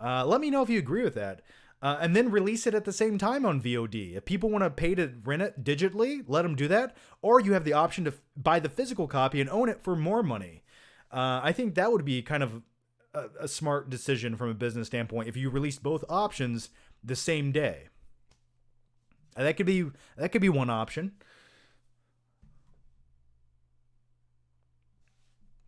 Let me know if you agree with that. And then release it at the same time on VOD. If people want to pay to rent it digitally, let them do that. Or you have the option to buy the physical copy and own it for more money. I think that would be kind of a smart decision from a business standpoint if you released both options the same day. That could be one option.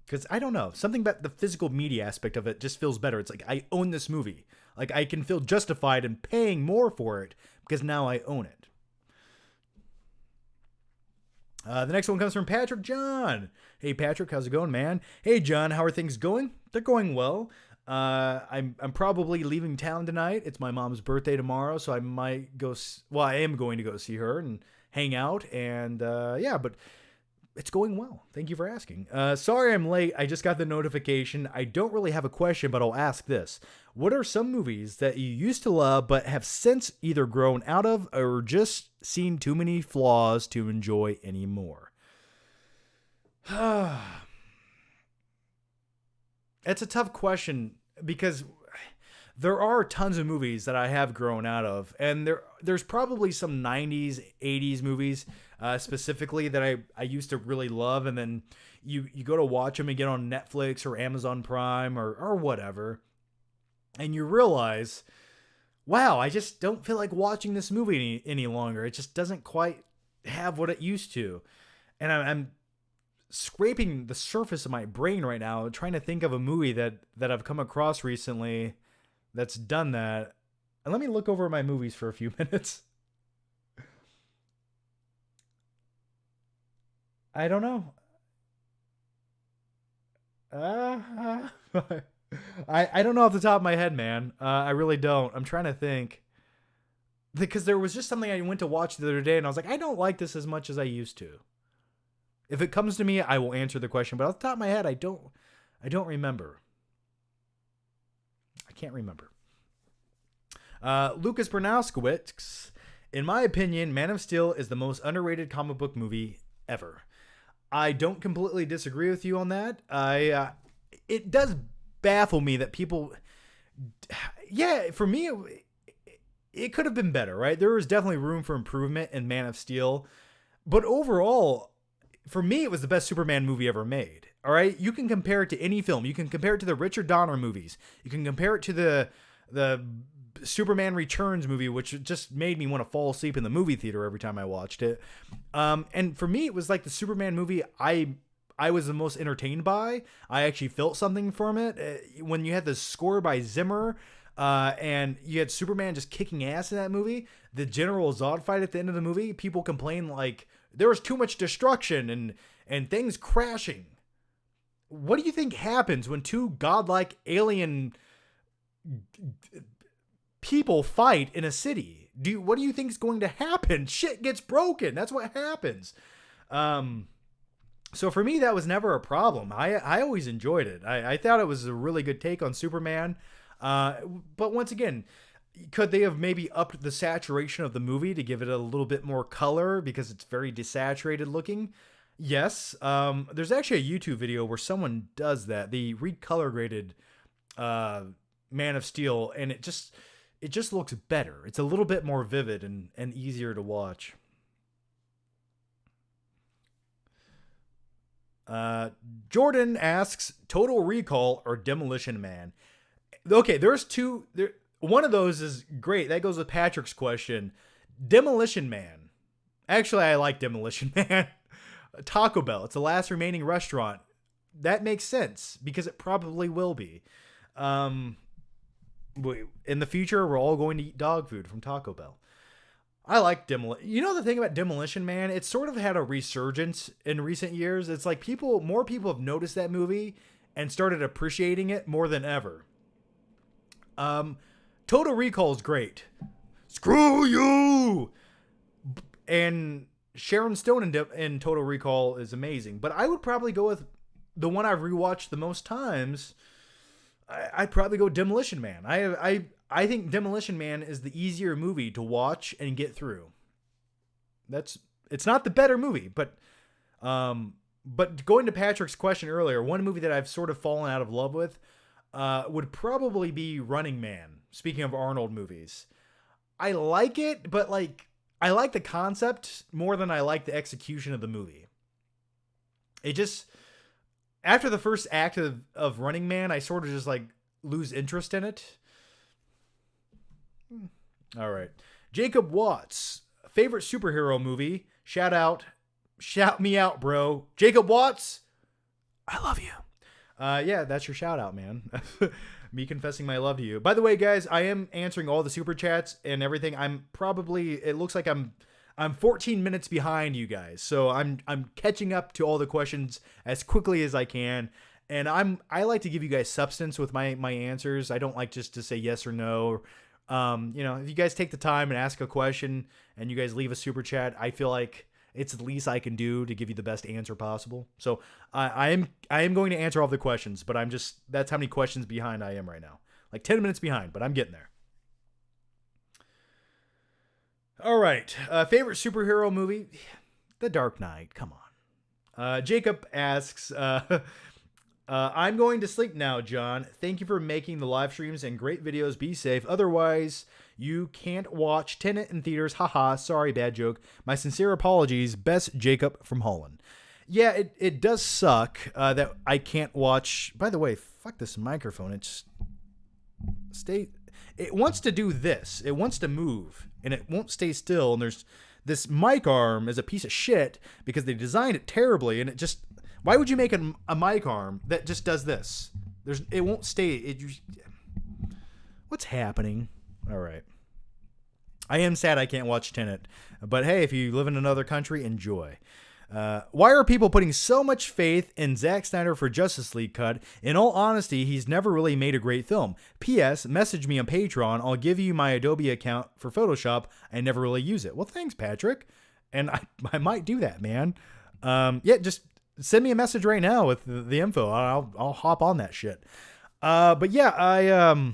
Because I don't know, something about the physical media aspect of it just feels better. It's like, I own this movie. Like, I can feel justified in paying more for it because now I own it. The next one comes from Patrick John. Hey, Patrick, how's it going, man? Hey, John, how are things going? They're going well. I'm probably leaving town tonight. It's my mom's birthday tomorrow, so I might go. Well, I am going to go see her and hang out, and yeah, but it's going well. Thank you for asking. Sorry I'm late. I just got the notification. I don't really have a question, but I'll ask this. What are some movies that you used to love but have since either grown out of or just seen too many flaws to enjoy anymore? It's a tough question because there are tons of movies that I have grown out of, and there's probably some 90s, 80s movies specifically that I used to really love, and then you go to watch them again on Netflix or Amazon Prime or whatever, and you realize, wow, I just don't feel like watching this movie any longer. It just doesn't quite have what it used to, and I'm scraping the surface of my brain right now, trying to think of a movie that I've come across recently that's done that. And let me look over my movies for a few minutes. I don't know. I don't know off the top of my head, man. I really don't. I'm trying to think. Because there was just something I went to watch the other day, and I was like, I don't like this as much as I used to. If it comes to me, I will answer the question. But off the top of my head, I don't remember. I can't remember. Lucas Bernowskowitz, in my opinion, Man of Steel is the most underrated comic book movie ever. I don't completely disagree with you on that. It does baffle me that people, yeah, for me, it could have been better, right? There was definitely room for improvement in Man of Steel, but overall, for me, it was the best Superman movie ever made. All right, you can compare it to any film. You can compare it to the Richard Donner movies. You can compare it to the Superman Returns movie, which just made me want to fall asleep in the movie theater every time I watched it. And for me, it was like the Superman movie I was the most entertained by. I actually felt something from it. When you had the score by Zimmer, and you had Superman just kicking ass in that movie, the General Zod fight at the end of the movie, people complain like there was too much destruction and things crashing. What do you think happens when two godlike alien people fight in a city? What do you think is going to happen? Shit gets broken. That's what happens. So for me, that was never a problem. I always enjoyed it. I thought it was a really good take on Superman. But once again, could they have maybe upped the saturation of the movie to give it a little bit more color because it's very desaturated looking? Yes. There's actually a YouTube video where someone does that. They recolor graded Man of Steel, and it just looks better. It's a little bit more vivid and easier to watch. Jordan asks, Total Recall or Demolition Man? Okay, there's two. One of those is great. That goes with Patrick's question. Demolition Man. Actually, I like Demolition Man. Taco Bell. It's the last remaining restaurant. That makes sense because it probably will be. In the future, we're all going to eat dog food from Taco Bell. I like Demolition. You know the thing about Demolition Man? It's sort of had a resurgence in recent years. It's like more people have noticed that movie and started appreciating it more than ever. Total Recall is great. Screw you! And Sharon Stone in Total Recall is amazing. But I would probably go with the one I've rewatched the most times. I'd probably go Demolition Man. I think Demolition Man is the easier movie to watch and get through. It's not the better movie, but going to Patrick's question earlier, one movie that I've sort of fallen out of love with would probably be Running Man. Speaking of Arnold movies, I like it, but I like the concept more than I like the execution of the movie. It just, after the first act of Running Man, I sort of just lose interest in it. All right. Jacob Watts, favorite superhero movie. Shout me out, bro. Jacob Watts, I love you. Yeah, that's your shout out, man. Me confessing my love to you. By the way, guys, I am answering all the super chats and everything. It looks like I'm 14 minutes behind you guys. So I'm catching up to all the questions as quickly as I can. And I like to give you guys substance with my answers. I don't like just to say yes or no. If you guys take the time and ask a question and you guys leave a super chat, I feel like it's the least I can do to give you the best answer possible. So I am going to answer all the questions, but that's how many questions behind I am right now. 10 minutes behind, but I'm getting there. All right. Favorite superhero movie? The Dark Knight. Come on. Jacob asks, I'm going to sleep now, John. Thank you for making the live streams and great videos. Be safe. Otherwise, you can't watch Tenet in theaters. Haha. Sorry, bad joke. My sincere apologies. Best, Jacob from Holland. Yeah, it does suck that I can't watch. By the way, fuck this microphone. It wants to do this. It wants to move, and it won't stay still. And there's this mic arm is a piece of shit because they designed it terribly, and it just, Why would you make a mic arm that just does this? It won't stay. What's happening? All right. I am sad I can't watch Tenet, but hey, if you live in another country, enjoy. Why are people putting so much faith in Zack Snyder for Justice League cut? In all honesty, he's never really made a great film. P.S. Message me on Patreon. I'll give you my Adobe account for Photoshop. I never really use it. Well, thanks, Patrick. And I might do that, man. Yeah, just send me a message right now with the info. I'll hop on that shit. But yeah,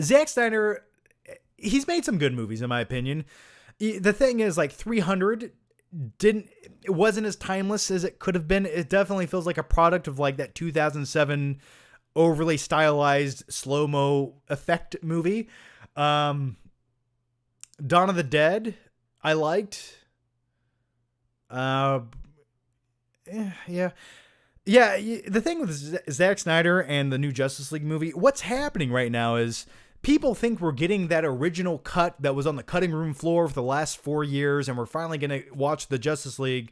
Zack Snyder, he's made some good movies, in my opinion. The thing is, like, 300 it wasn't as timeless as it could have been. It definitely feels like a product of like that 2007 overly stylized slow-mo effect movie. Dawn of the Dead, I liked. Yeah. The thing with Zack Snyder and the new Justice League movie, what's happening right now is people think we're getting that original cut that was on the cutting room floor for the last 4 years, and we're finally going to watch the Justice League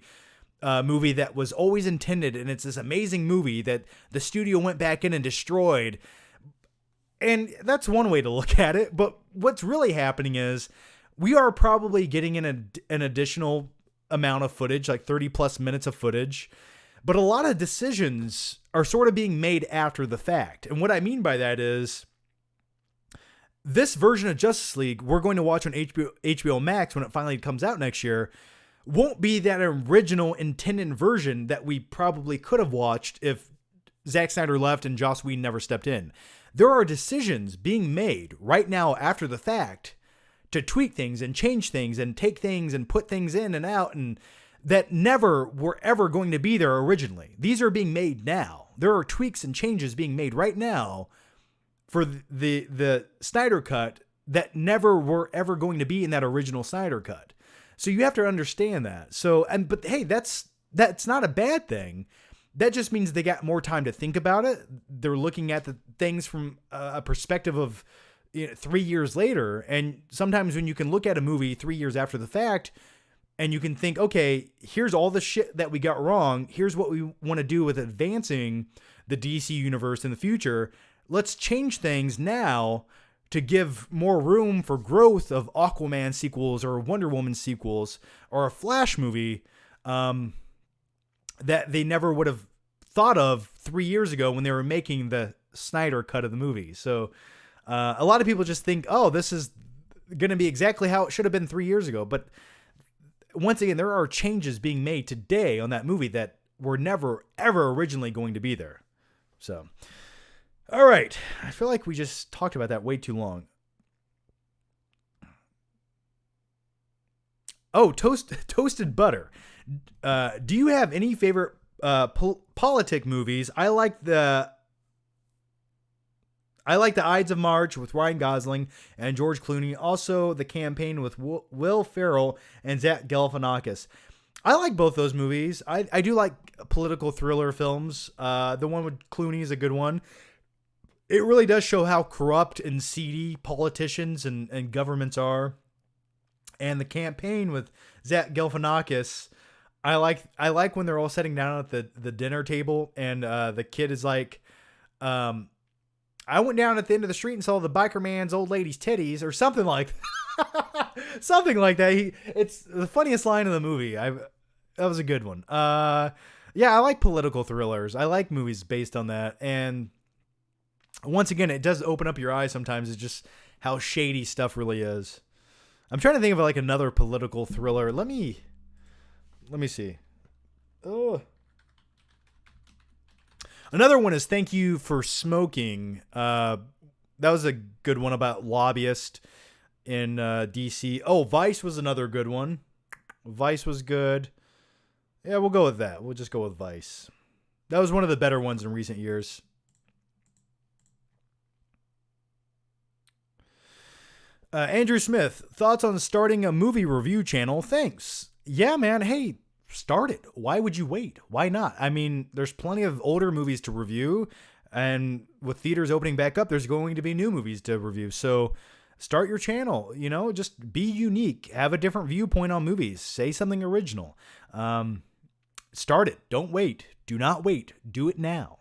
movie that was always intended, and it's this amazing movie that the studio went back in and destroyed. And that's one way to look at it, but what's really happening is we are probably getting an additional amount of footage, like 30 plus minutes of footage, but a lot of decisions are sort of being made after the fact. And what I mean by that is, this version of Justice League we're going to watch on HBO Max when it finally comes out next year won't be that original intended version that we probably could have watched if Zack Snyder left and Joss Whedon never stepped in. There are decisions being made right now after the fact to tweak things and change things and take things and put things in and out, and that never were ever going to be there originally. These are being made now. There are tweaks and changes being made right now for the Snyder cut that never were ever going to be in that original Snyder cut. So you have to understand that. But hey, that's not a bad thing. That just means they got more time to think about it. They're looking at the things from a perspective of 3 years later. And sometimes when you can look at a movie 3 years after the fact and you can think, okay, here's all the shit that we got wrong. Here's what we want to do with advancing the DC universe in the future. Let's change things now to give more room for growth of Aquaman sequels or Wonder Woman sequels or a Flash movie that they never would have thought of 3 years ago when they were making the Snyder cut of the movie. So a lot of people just think, oh, this is going to be exactly how it should have been 3 years ago. But once again, there are changes being made today on that movie that were never, ever originally going to be there. So... all right. I feel like we just talked about that way too long. Oh, Toasted Butter. Do you have any favorite politic movies? I like the Ides of March with Ryan Gosling and George Clooney. Also, The Campaign with Will Ferrell and Zach Galifianakis. I like both those movies. I do like political thriller films. The one with Clooney is a good one. It really does show how corrupt and seedy politicians and governments are. And The Campaign with Zach Galifianakis, I like when they're all sitting down at the dinner table and the kid is like, I went down at the end of the street and saw the biker man's old lady's titties, or something like something like that. It's the funniest line of the movie. That was a good one. Yeah, I like political thrillers. I like movies based on that. And once again, it does open up your eyes sometimes. It's just how shady stuff really is. I'm trying to think of like another political thriller. Let me see. Oh. Another one is Thank You for Smoking. That was a good one about lobbyists in DC. Oh, Vice was another good one. Vice was good. Yeah, we'll go with that. We'll just go with Vice. That was one of the better ones in recent years. Andrew Smith, thoughts on starting a movie review channel? Thanks. Yeah, man. Hey, start it. Why would you wait? Why not? I mean, there's plenty of older movies to review, and with theaters opening back up, there's going to be new movies to review. So start your channel, just be unique, have a different viewpoint on movies, say something original. Start it. Don't wait. Do not wait. Do it now.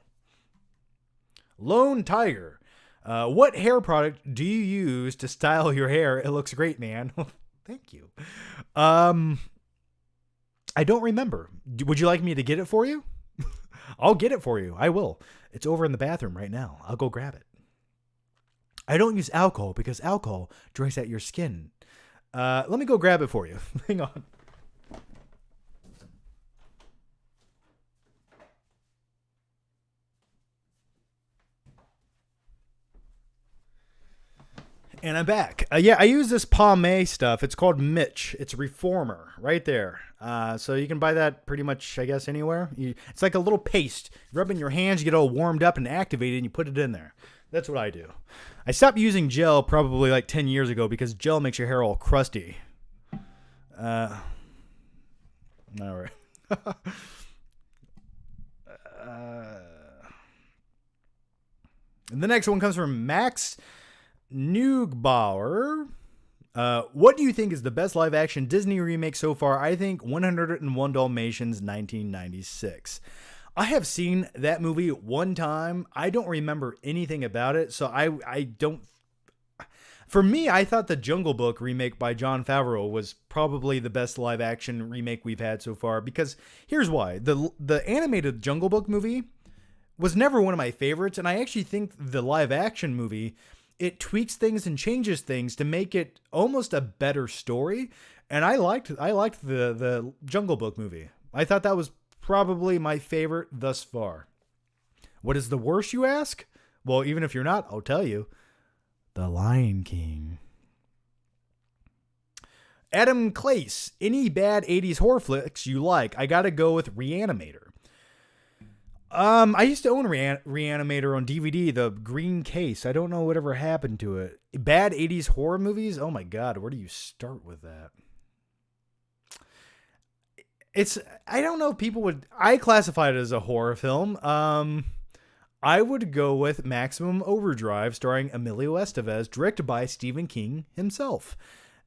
Lone Tiger. What hair product do you use to style your hair? It looks great, man. Thank you. I don't remember. Would you like me to get it for you? I'll get it for you. I will. It's over in the bathroom right now. I'll go grab it. I don't use alcohol because alcohol dries out your skin. Let me go grab it for you. Hang on. And I'm back. Yeah, I use this pomade stuff. It's called Mitch. It's Reformer right there. So you can buy that pretty much, I guess, anywhere. It's like a little paste. You rub it in your hands, you get all warmed up and activated, and you put it in there. That's what I do. I stopped using gel probably like 10 years ago because gel makes your hair all crusty. All right. And the next one comes from Max Neugbauer. What do you think is the best live action Disney remake so far? I think 101 Dalmatians 1996. I have seen that movie one time. I don't remember anything about it, so I don't. For me, I thought the Jungle Book remake by Jon Favreau was probably the best live action remake we've had so far, because here's why. The animated Jungle Book movie was never one of my favorites, and I actually think the live action movie, it tweaks things and changes things to make it almost a better story. And I liked the Jungle Book movie. I thought that was probably my favorite thus far. What is the worst, you ask? Well, even if you're not, I'll tell you. The Lion King. Adam Clace. Any bad 80s horror flicks you like? I gotta go with Reanimator. I used to own Reanimator on DVD, the green case. I don't know whatever happened to it. Bad 80s horror movies? Oh my God, where do you start with that? I don't know if people would, I classify it as a horror film. I would go with Maximum Overdrive, starring Emilio Estevez, directed by Stephen King himself.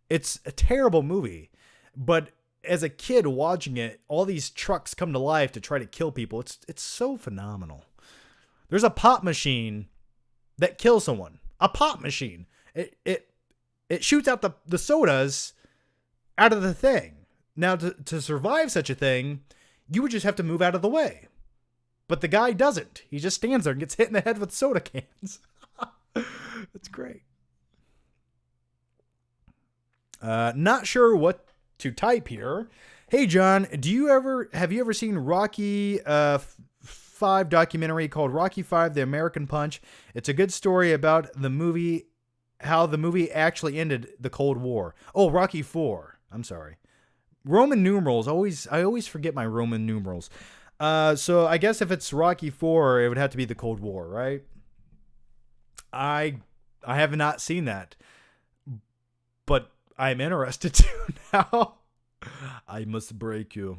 It's a terrible movie, but as a kid watching it, all these trucks come to life to try to kill people. It's so phenomenal. There's a pop machine that kills someone. A pop machine. It shoots out the sodas out of the thing. Now, to survive such a thing, you would just have to move out of the way. But the guy doesn't. He just stands there and gets hit in the head with soda cans. That's great. Not sure what to type here. Hey, John, have you ever seen Rocky 5 documentary called Rocky 5: The American Punch? It's a good story about the movie, how the movie actually ended the Cold War. Oh, Rocky 4. I'm sorry. Roman numerals. I always forget my Roman numerals. So I guess if it's Rocky 4, it would have to be the Cold War, right? I have not seen that, but I'm interested to now. I must break you.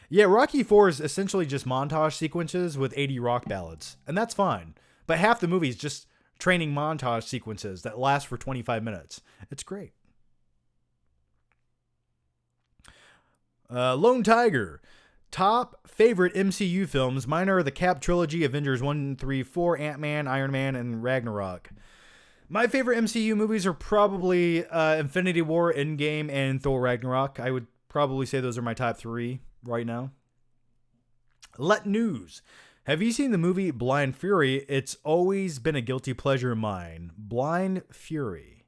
Yeah, Rocky 4 is essentially just montage sequences with 80 rock ballads, and that's fine. But half the movie is just training montage sequences that last for 25 minutes. It's great. Lone Tiger. Top favorite MCU films. Mine are the Cap Trilogy, Avengers 1, 3, 4, Ant-Man, Iron Man, and Ragnarok. My favorite MCU movies are probably Infinity War, Endgame, and Thor Ragnarok. I would probably say those are my top 3 right now. Let News. Have you seen the movie Blind Fury? It's always been a guilty pleasure of mine. Blind Fury.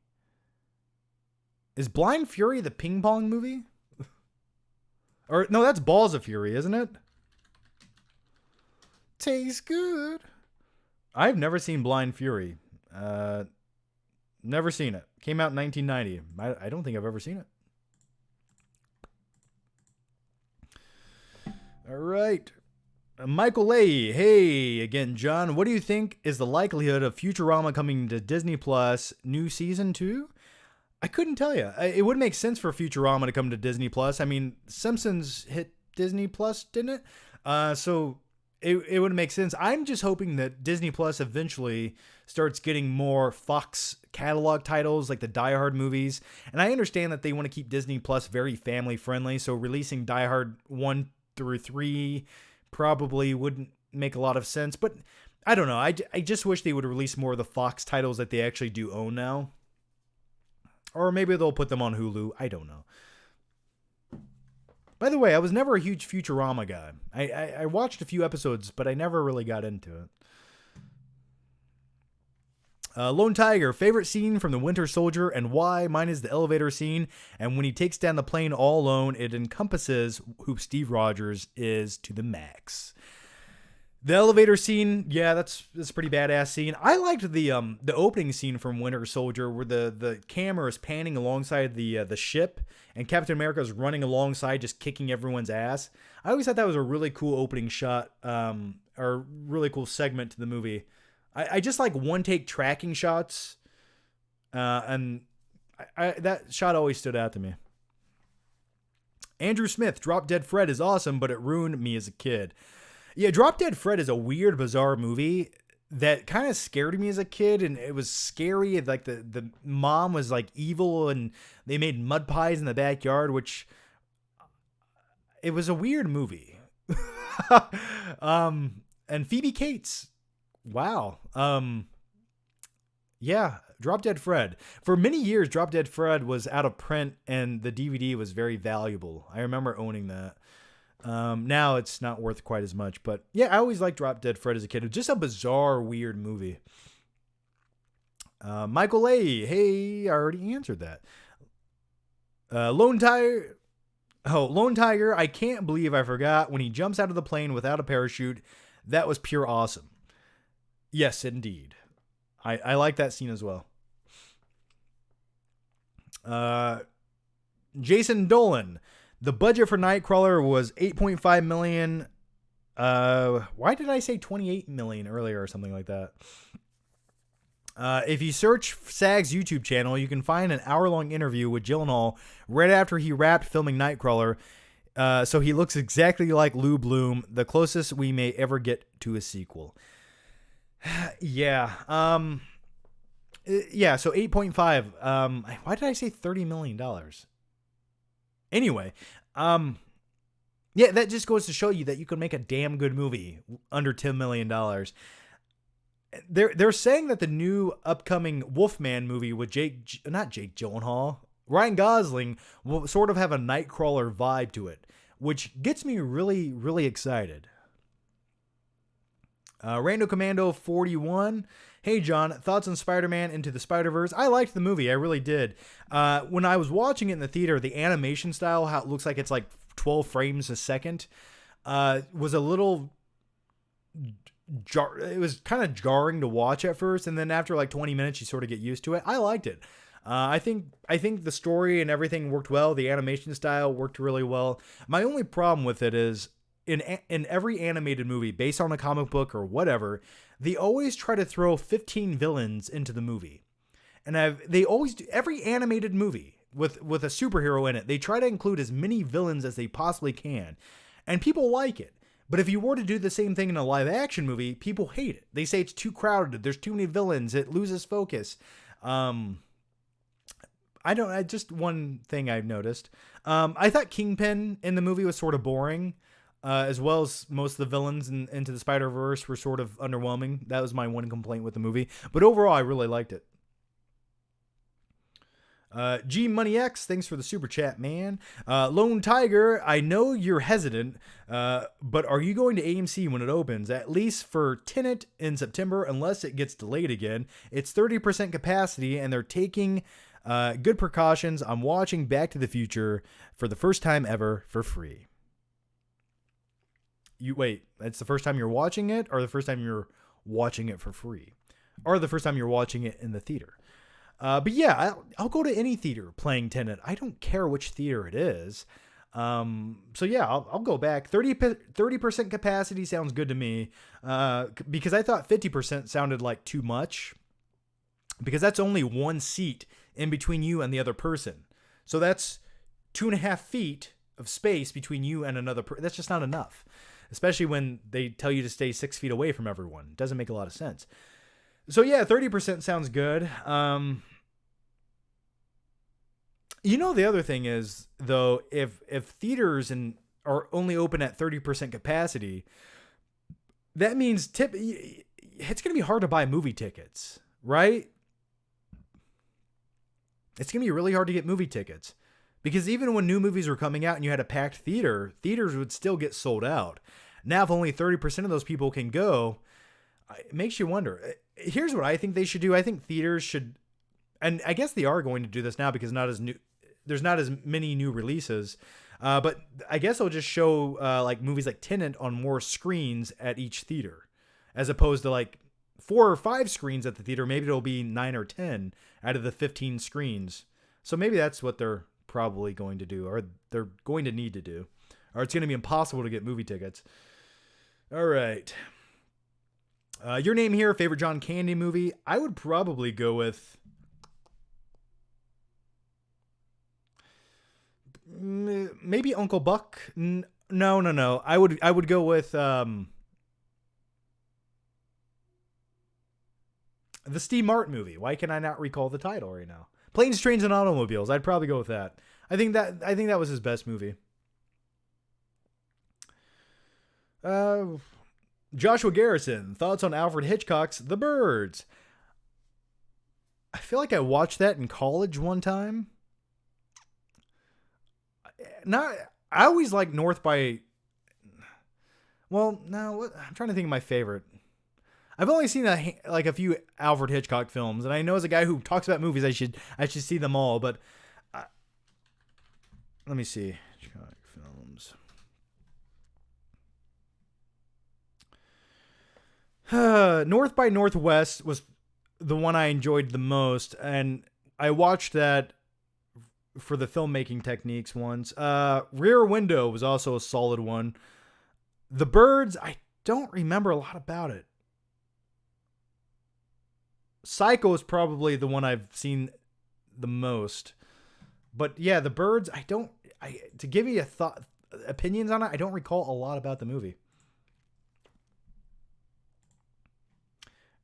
Is Blind Fury the ping pong movie? Or no, that's Balls of Fury, isn't it? Tastes good. I've never seen Blind Fury. Never seen it. Came out in 1990. I don't think I've ever seen it. All right. Michael Lay. Hey, again, John. What do you think is the likelihood of Futurama coming to Disney Plus new season 2? I couldn't tell you. It would make sense for Futurama to come to Disney Plus. I mean, Simpsons hit Disney Plus, didn't it? So it would make sense. I'm just hoping that Disney Plus eventually starts getting more Fox catalog titles like the Die Hard movies. And I understand that they want to keep Disney Plus very family friendly. So releasing Die Hard 1, through 3 probably wouldn't make a lot of sense. But I don't know. I just wish they would release more of the Fox titles that they actually do own now. Or maybe they'll put them on Hulu. I don't know. By the way, I was never a huge Futurama guy. I watched a few episodes, but I never really got into it. Lone Tiger, favorite scene from The Winter Soldier and why? Mine is the elevator scene, and when he takes down the plane all alone, it encompasses who Steve Rogers is to the max. The elevator scene, yeah, that's a pretty badass scene. I liked the opening scene from Winter Soldier where the camera is panning alongside the ship and Captain America is running alongside just kicking everyone's ass. I always thought that was a really cool opening shot, or really cool segment to the movie. I just like one-take tracking shots, and that shot always stood out to me. Andrew Smith, Drop Dead Fred is awesome, but it ruined me as a kid. Yeah, Drop Dead Fred is a weird, bizarre movie that kind of scared me as a kid, and it was scary. Like the mom was like evil, and they made mud pies in the backyard, which it was a weird movie. And Phoebe Cates, wow. Yeah, Drop Dead Fred. For many years, Drop Dead Fred was out of print, and the DVD was very valuable. I remember owning that. Now it's not worth quite as much, but yeah, I always liked Drop Dead Fred as a kid. It was just a bizarre, weird movie. Michael A. Hey, I already answered that. Lone Tiger. Oh, Lone Tiger. I can't believe I forgot when he jumps out of the plane without a parachute. That was pure awesome. Yes, indeed. I like that scene as well. Jason Dolan. The budget for Nightcrawler was $8.5 million. Why did I say $28 million earlier or something like that? If you search SAG's YouTube channel, you can find an hour-long interview with Gyllenhaal right after he wrapped filming Nightcrawler. So he looks exactly like Lou Bloom, the closest we may ever get to a sequel. Yeah. Yeah, so 8.5. Why did I say $30 million? Anyway, yeah, that just goes to show you that you can make a damn good movie under $10 million. They're saying that the new upcoming Wolfman movie with not Jake Gyllenhaal, Ryan Gosling will sort of have a Nightcrawler vibe to it, which gets me really, really excited. Rando Commando 41. Hey, John, thoughts on Spider-Man Into the Spider-Verse? I liked the movie. I really did. When I was watching it in the theater, the animation style, how it looks like it's like 12 frames a second, was a little... It was kind of jarring to watch at first, and then after like 20 minutes, you sort of get used to it. I liked it. I think the story and everything worked well. The animation style worked really well. My only problem with it is in every animated movie based on a comic book or whatever, they always try to throw 15 villains into the movie. And they always do, every animated movie with a superhero in it, they try to include as many villains as they possibly can. And people like it. But if you were to do the same thing in a live action movie, people hate it. They say it's too crowded. There's too many villains. It loses focus. Just one thing I've noticed. I thought Kingpin in the movie was sort of boring, as well as most of the villains Into the Spider-Verse were sort of underwhelming. That was my one complaint with the movie. But overall, I really liked it. G Money X, thanks for the super chat, man. Lone Tiger, I know you're hesitant, but are you going to AMC when it opens? At least for Tenet in September, unless it gets delayed again. It's 30% capacity, and they're taking good precautions. I'm watching Back to the Future for the first time ever for free. Wait, it's the first time you're watching it, or the first time you're watching it for free? Or the first time you're watching it in the theater? But yeah, I'll go to any theater playing Tenet. I don't care which theater it is. So yeah, I'll go back. 30% capacity sounds good to me. Because I thought 50% sounded like too much. Because that's only one seat in between you and the other person. So that's 2.5 feet of space between you and another person. That's just not enough. Especially when they tell you to stay 6 feet away from everyone. It doesn't make a lot of sense. So yeah, 30% sounds good. The other thing is, though, if theaters and are only open at 30% capacity, that means it's going to be hard to buy movie tickets, right? It's going to be really hard to get movie tickets because even when new movies were coming out and you had a packed theater, theaters would still get sold out. Now, if only 30% of those people can go, it makes you wonder. Here's what I think they should do. I think theaters should, and I guess they are going to do this now because there's not as many new releases. But I guess they'll just show like movies like Tenet on more screens at each theater, as opposed to like 4 or 5 screens at the theater. Maybe it'll be 9 or 10 out of the 15 screens. So maybe that's what they're probably going to do, or they're going to need to do, or it's going to be impossible to get movie tickets. All right. Your name here, favorite John Candy movie? I would probably go with maybe Uncle Buck. No. I would go with the Steve Martin movie. Why can I not recall the title right now? Planes, Trains, and Automobiles. I'd probably go with that. I think that was his best movie. Joshua Garrison, thoughts on Alfred Hitchcock's The Birds? I feel like I watched that in college one time. I always like North by. Well, no, I'm trying to think of my favorite. I've only seen a few Alfred Hitchcock films, and I know as a guy who talks about movies, I should see them all. But let me see Hitchcock films. North by Northwest was the one I enjoyed the most, and I watched that for the filmmaking techniques once. Rear Window was also a solid one. The Birds, I don't remember a lot about it. Psycho is probably the one I've seen the most. But yeah, The Birds, to give you opinions on it, I don't recall a lot about the movie.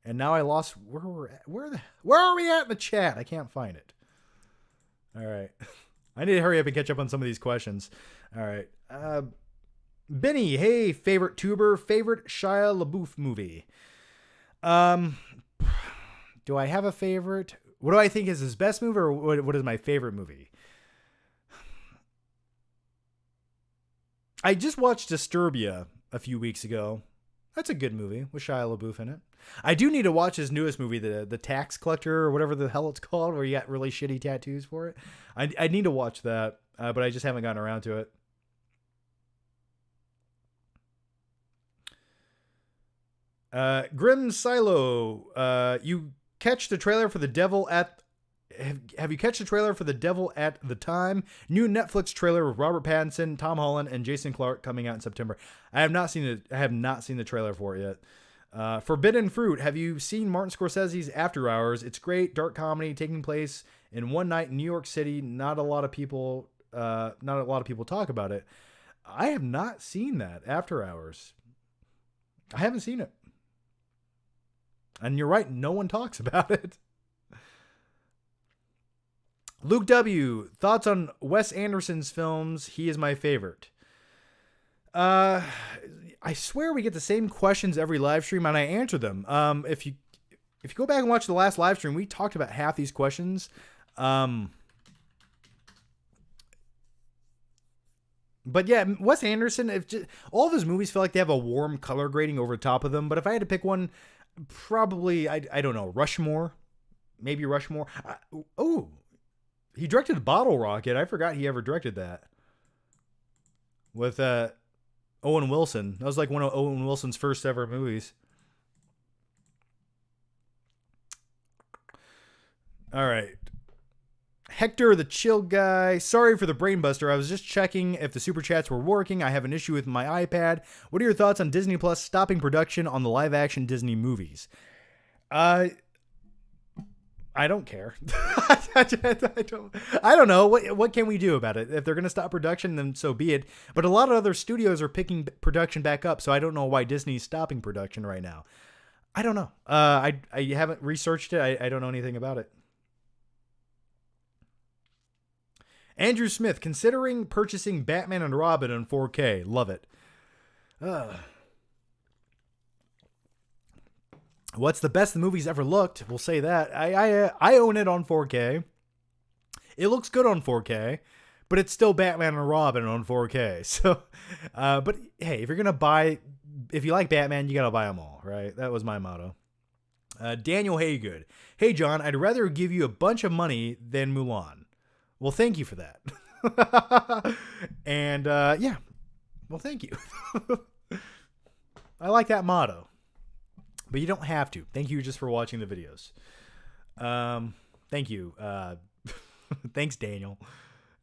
And now I lost where are we at in the chat? I can't find it. All right. I need to hurry up and catch up on some of these questions. All right. Benny, hey, favorite tuber, favorite Shia LaBeouf movie. Do I have a favorite? What do I think is his best movie, or what is my favorite movie? I just watched Disturbia a few weeks ago. That's a good movie with Shia LaBeouf in it. I do need to watch his newest movie, the Tax Collector, or whatever the hell it's called, where you got really shitty tattoos for it. I need to watch that, but I just haven't gotten around to it. Grim Silo, you catch the trailer for The Devil at... Have you catch the trailer for The Devil at the Time? New Netflix trailer with Robert Pattinson, Tom Holland, and Jason Clarke coming out in September. I have not seen it. I have not seen the trailer for it yet. Forbidden Fruit. Have you seen Martin Scorsese's After Hours? It's great, dark comedy taking place in one night in New York City. Not a lot of people talk about it. I have not seen that, After Hours. I haven't seen it. And you're right, no one talks about it. Luke W. Thoughts on Wes Anderson's films? He is my favorite. I swear we get the same questions every live stream, and I answer them. If you go back and watch the last live stream, we talked about half these questions. But yeah, Wes Anderson, all of his movies feel like they have a warm color grading over the top of them. But if I had to pick one, probably, I don't know, Rushmore. Maybe Rushmore. He directed Bottle Rocket. I forgot he ever directed that. With Owen Wilson. That was like one of Owen Wilson's first ever movies. All right. Hector the Chill Guy. Sorry for the brain buster. I was just checking if the super chats were working. I have an issue with my iPad. What are your thoughts on Disney Plus stopping production on the live action Disney movies? I don't care. I don't know. What can we do about it? If they're going to stop production, then so be it. But a lot of other studios are picking production back up, so I don't know why Disney's stopping production right now. I don't know. I haven't researched it. I don't know anything about it. Andrew Smith, considering purchasing Batman and Robin in 4K. Love it. What's the best the movie's ever looked? We'll say that. I own it on 4K. It looks good on 4K, but it's still Batman and Robin on 4K. So, but hey, if you like Batman, you gotta buy them all, right? That was my motto. Daniel Haygood. Hey, John, I'd rather give you a bunch of money than Mulan. Well, thank you for that. And, yeah. Well, thank you. I like that motto. But you don't have to. Thank you just for watching the videos. Thank you. Thanks, Daniel.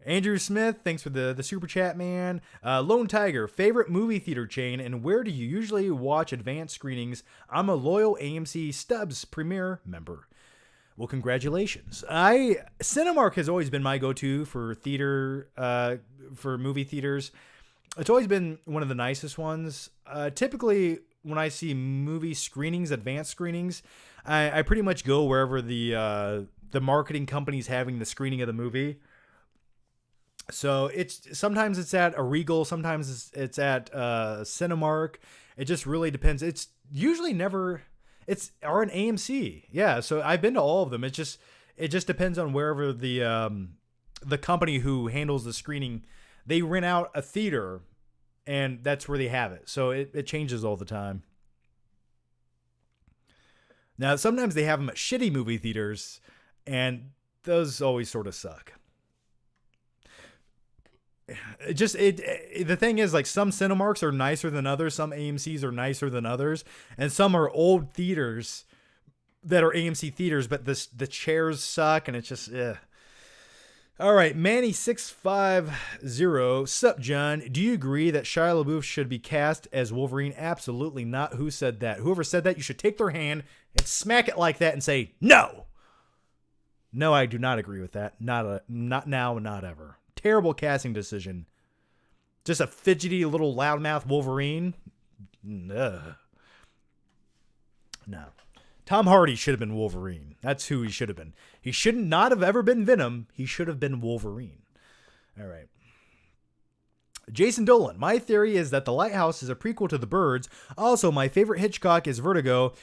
Andrew Smith, thanks for the super chat, man. Lone Tiger, favorite movie theater chain, and where do you usually watch advanced screenings? I'm a loyal AMC Stubbs Premiere member. Well, congratulations. Cinemark has always been my go-to for theater, for movie theaters. It's always been one of the nicest ones. Typically, when I see movie screenings, advanced screenings, I pretty much go wherever the marketing company's having the screening of the movie. So sometimes it's at a Regal, sometimes it's at Cinemark. It just really depends. It's usually never or an AMC. Yeah, so I've been to all of them. It just depends on wherever the company who handles the screening, they rent out a theater and that's where they have it. So it changes all the time. Now, sometimes they have them at shitty movie theaters, and those always sort of suck. The thing is, like, some Cinemarks are nicer than others, some AMCs are nicer than others, and some are old theaters that are AMC theaters, but the chairs suck, and it's just All right, Manny650, sup, John? Do you agree that Shia LaBeouf should be cast as Wolverine? Absolutely not. Who said that? Whoever said that, you should take their hand and smack it like that and say, no! No, I do not agree with that. Not now, not ever. Terrible casting decision. Just a fidgety little loudmouth Wolverine? Ugh. No. Tom Hardy should have been Wolverine. That's who he should have been. He should not have ever been Venom. He should have been Wolverine. All right. Jason Dolan. My theory is that The Lighthouse is a prequel to The Birds. Also, my favorite Hitchcock is Vertigo,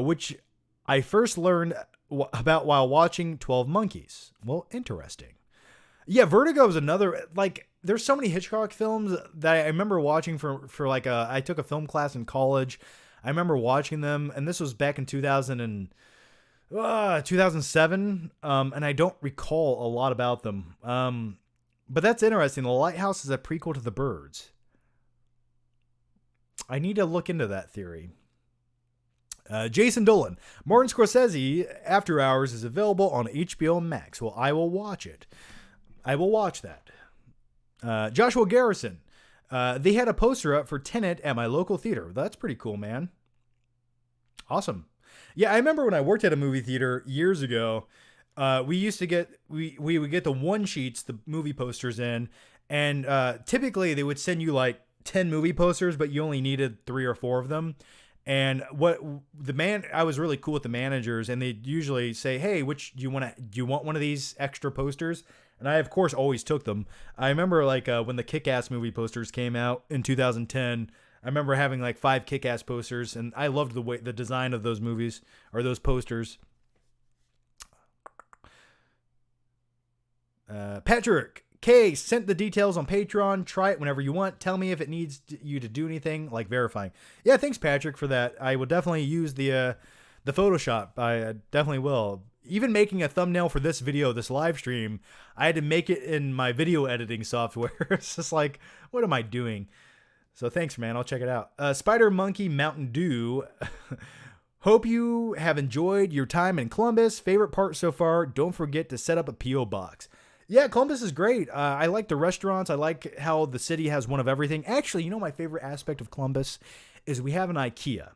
which I first learned about while watching 12 Monkeys. Well, interesting. Yeah, Vertigo is another, like, there's so many Hitchcock films that I remember watching for I took a film class in college. I remember watching them, and this was back in 2007, and I don't recall a lot about them. But that's interesting. The Lighthouse is a prequel to The Birds. I need to look into that theory. Jason Dolan. Martin Scorsese, After Hours, is available on HBO Max. Well, I will watch it. I will watch that. Joshua Garrison. They had a poster up for Tenet at my local theater. That's pretty cool, man. Awesome. Yeah, I remember when I worked at a movie theater years ago, we used to we would get the one sheets, the movie posters in, and typically they would send you like 10 movie posters, but you only needed 3 or 4 of them. And I was really cool with the managers, and they'd usually say, "Hey, do you want one of these extra posters?" And I, of course, always took them. I remember when the Kick-Ass movie posters came out in 2010, I remember having like 5 Kick-Ass posters, and I loved the design of those movies or those posters. Patrick K sent the details on Patreon. Try it whenever you want. Tell me if it needs you to do anything like verifying. Yeah, thanks, Patrick, for that. I will definitely use the Photoshop. I definitely will. Even making a thumbnail for this video, this live stream, I had to make it in my video editing software. It's just like, what am I doing? So thanks, man. I'll check it out. Spider Monkey Mountain Dew. Hope you have enjoyed your time in Columbus. Favorite part so far? Don't forget to set up a P.O. box. Yeah, Columbus is great. I like the restaurants. I like how the city has one of everything. Actually, my favorite aspect of Columbus is we have an IKEA.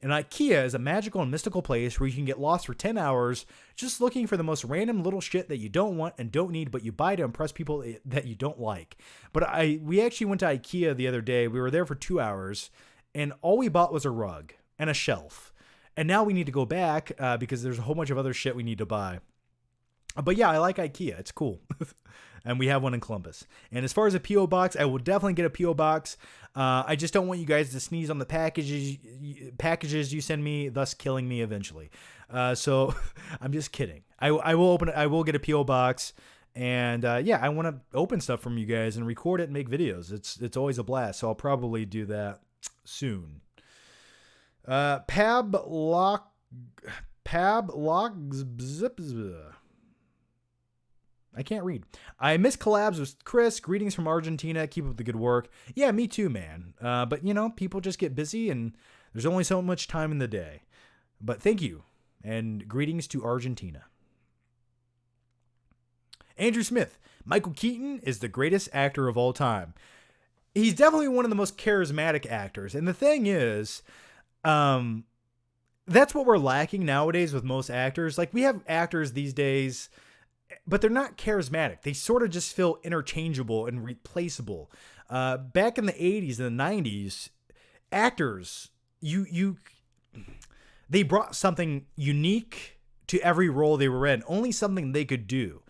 And IKEA is a magical and mystical place where you can get lost for 10 hours just looking for the most random little shit that you don't want and don't need, but you buy to impress people that you don't like. But we actually went to IKEA the other day. We were there for 2 hours, and all we bought was a rug and a shelf. And now we need to go back because there's a whole bunch of other shit we need to buy. But yeah, I like IKEA. It's cool. And we have one in Columbus. And as far as a P.O. box, I will definitely get a P.O. box. I just don't want you guys to sneeze on the packages you send me, thus killing me eventually. So I'm just kidding. I will open it. I will get a P.O. box. And yeah, I want to open stuff from you guys and record it and make videos. It's always a blast. So I'll probably do that soon. Pab Logs. I can't read. I miss collabs with Chris. Greetings from Argentina. Keep up the good work. Yeah, me too, man. But, people just get busy and there's only so much time in the day. But thank you. And greetings to Argentina. Andrew Smith. Michael Keaton is the greatest actor of all time. He's definitely one of the most charismatic actors. And the thing is, that's what we're lacking nowadays with most actors. Like, we have actors these days, but they're not charismatic. They sort of just feel interchangeable and replaceable. Back in the 80s and the 90s, actors, they brought something unique to every role they were in. Only something they could do.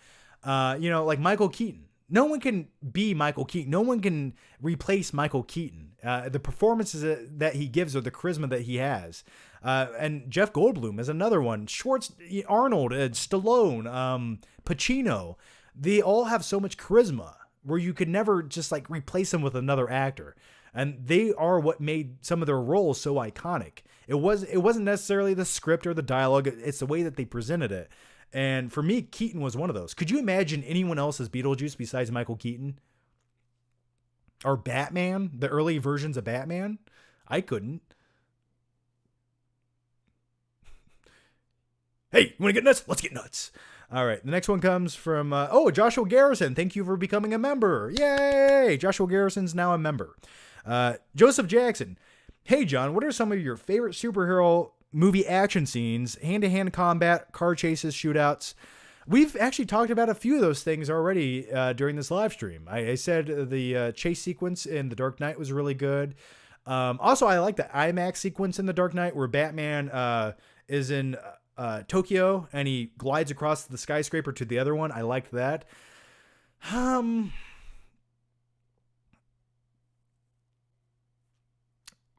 Like Michael Keaton. No one can be Michael Keaton. No one can replace Michael Keaton. The performances that he gives or the charisma that he has. And Jeff Goldblum is another one. Arnold, Stallone, Pacino. They all have so much charisma where you could never just like replace them with another actor. And they are what made some of their roles so iconic. It wasn't necessarily the script or the dialogue. It's the way that they presented it. And for me, Keaton was one of those. Could you imagine anyone else as Beetlejuice besides Michael Keaton? Or Batman, the early versions of Batman? I couldn't. Hey, you want to get nuts? Let's get nuts. All right, the next one comes from, Joshua Garrison. Thank you for becoming a member. Yay! Joshua Garrison's now a member. Joseph Jackson. Hey, John, what are some of your favorite superhero movie action scenes, hand-to-hand combat, car chases, shootouts? We've actually talked about a few of those things already during this live stream. I said the chase sequence in The Dark Knight was really good. Also, I like the Imax sequence in The Dark Knight where Batman is in Tokyo and he glides across the skyscraper to the other one. I liked that. I'm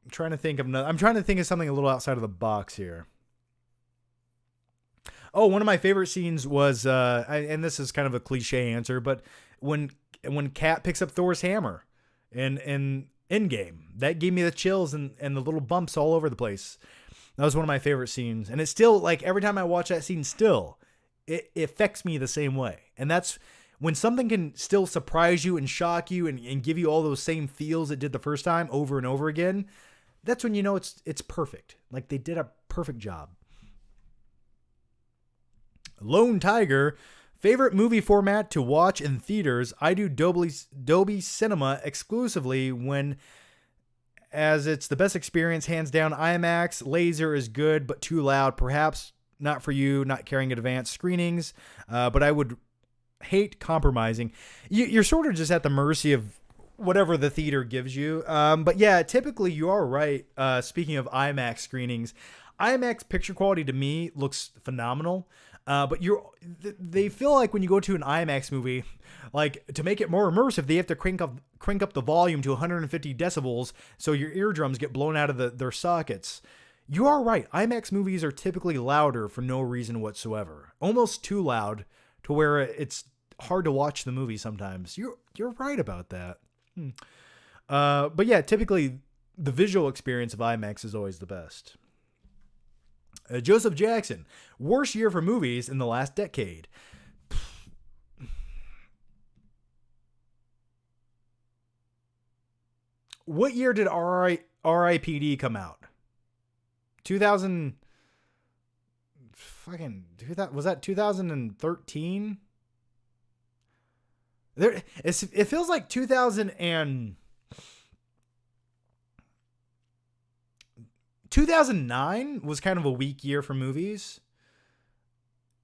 trying to think of something a little outside of the box here. Oh, one of my favorite scenes was, and this is kind of a cliche answer, but when Cat picks up Thor's hammer in Endgame, that gave me the chills and the little bumps all over the place. That was one of my favorite scenes, and it's still like every time I watch that scene, it affects me the same way. And that's when something can still surprise you and shock you and give you all those same feels it did the first time over and over again. That's when you know it's perfect. Like they did a perfect job. Lone Tiger, favorite movie format to watch in theaters. I do Dolby Cinema exclusively as it's the best experience, hands down. IMAX, laser is good, but too loud. Perhaps not for you, not carrying advanced screenings, but I would hate compromising. You're sort of just at the mercy of whatever the theater gives you. But yeah, typically you are right. Speaking of IMAX screenings, IMAX picture quality to me looks phenomenal. But they feel like when you go to an IMAX movie, like to make it more immersive, they have to crank up the volume to 150 decibels so your eardrums get blown out of their sockets. You are right. IMAX movies are typically louder for no reason whatsoever. Almost too loud to where it's hard to watch the movie sometimes. You're right about that. But yeah, typically the visual experience of IMAX is always the best. Joseph Jackson, worst year for movies in the last decade. What year did R.I.P.D. come out? 2000. Was that 2013? It feels like 2009 was kind of a weak year for movies.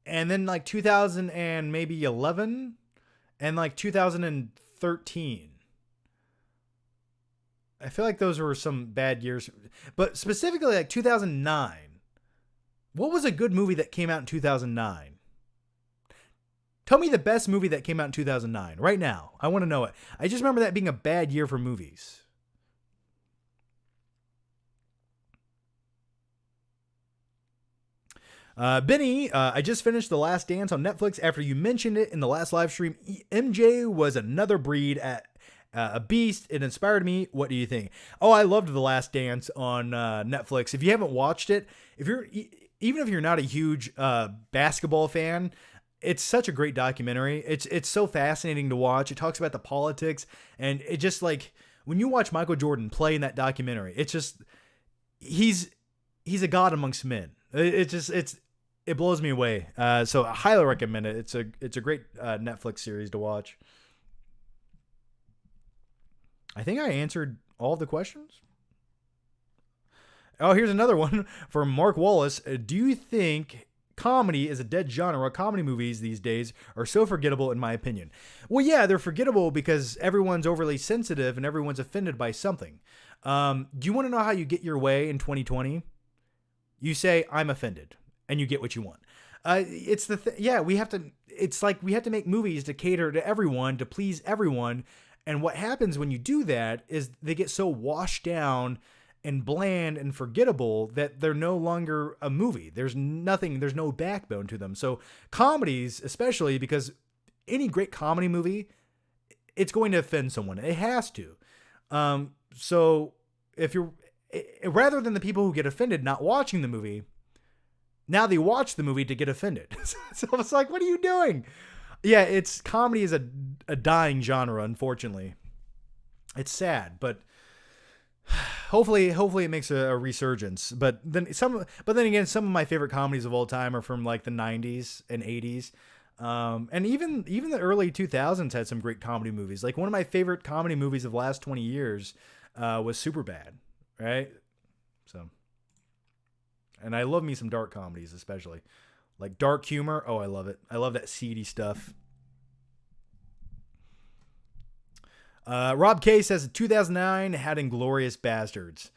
And then like 2000 and maybe 11 and like 2013. I feel like those were some bad years, but specifically like 2009. What was a good movie that came out in 2009? Tell me the best movie that came out in 2009 right now. I want to know it. I just remember that being a bad year for movies. Benny, I just finished The Last Dance on Netflix after you mentioned it in the last live stream. MJ was another breed at a beast. It inspired me. What do you think? Oh, I loved The Last Dance on Netflix. If you haven't watched it, even if you're not a huge basketball fan, it's such a great documentary. It's so fascinating to watch. It talks about the politics, and it just like when you watch Michael Jordan play in that documentary, it's just he's a god amongst men. It blows me away. So I highly recommend it. It's a great Netflix series to watch. I think I answered all of the questions. Oh, here's another one from Mark Wallace. Do you think comedy is a dead genre? Comedy movies these days are so forgettable, in my opinion. Well, yeah, they're forgettable because everyone's overly sensitive and everyone's offended by something. Do you want to know how you get your way in 2020? You say, I'm offended, and you get what you want. We have to, it's like we have to make movies to cater to everyone, to please everyone. And what happens when you do that is they get so washed down and bland and forgettable that they're no longer a movie. There's no backbone to them. So comedies, especially because any great comedy movie, it's going to offend someone. It has to. So if you're, rather than the people who get offended not watching the movie, now they watch the movie to get offended. So it's like, what are you doing? Yeah, comedy is a dying genre, unfortunately. It's sad, but hopefully it makes a resurgence. But then again, some of my favorite comedies of all time are from like the 90s and 80s. And even the early 2000s had some great comedy movies. Like one of my favorite comedy movies of the last 20 years was Superbad. Right? So, and I love me some dark comedies, especially like dark humor. Oh, I love it. I love that seedy stuff. Rob K says 2009 had Inglourious Bastards.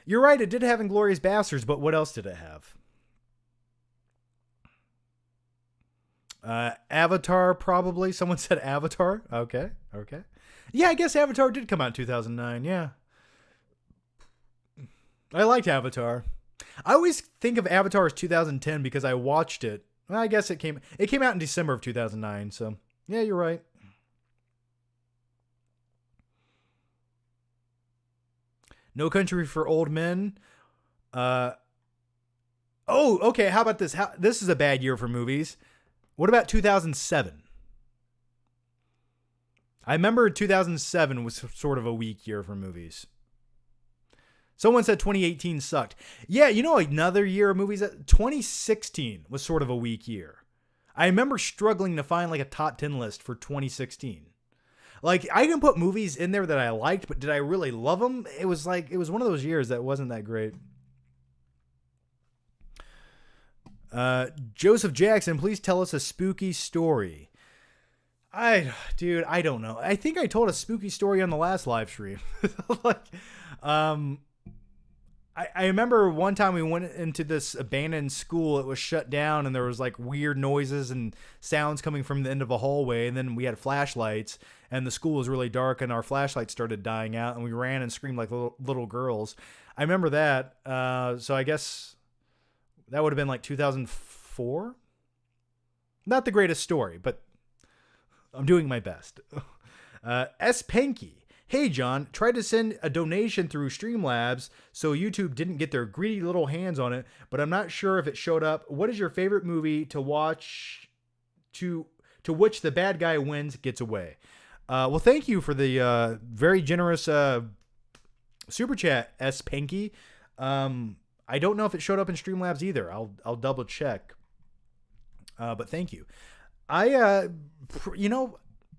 You're right. It did have Inglourious Bastards, but what else did it have? Avatar, probably. Someone said Avatar. Okay. Yeah, I guess Avatar did come out in 2009. Yeah. I liked Avatar. I always think of Avatar as 2010 because I watched it. Well, I guess it came out in December of 2009. So yeah, you're right. No Country for Old Men. Oh, okay. How about this? This is a bad year for movies. What about 2007? I remember 2007 was sort of a weak year for movies. Someone said 2018 sucked. Yeah, you know another year of movies? 2016 was sort of a weak year. I remember struggling to find like a top 10 list for 2016. Like I can put movies in there that I liked, but did I really love them? It was one of those years that wasn't that great. Joseph Jackson, please tell us a spooky story. I don't know. I think I told a spooky story on the last live stream. I remember one time we went into this abandoned school. It was shut down and there was like weird noises and sounds coming from the end of a hallway. And then we had flashlights and the school was really dark and our flashlights started dying out and we ran and screamed like little girls. I remember that. So I guess that would have been like 2004. Not the greatest story, but I'm doing my best. S. Panky. Hey, John, tried to send a donation through Streamlabs so YouTube didn't get their greedy little hands on it, but I'm not sure if it showed up. What is your favorite movie to watch to which the bad guy wins, gets away? Well, thank you for the very generous super chat, S. Panky. I don't know if it showed up in Streamlabs either. I'll double check. But thank you.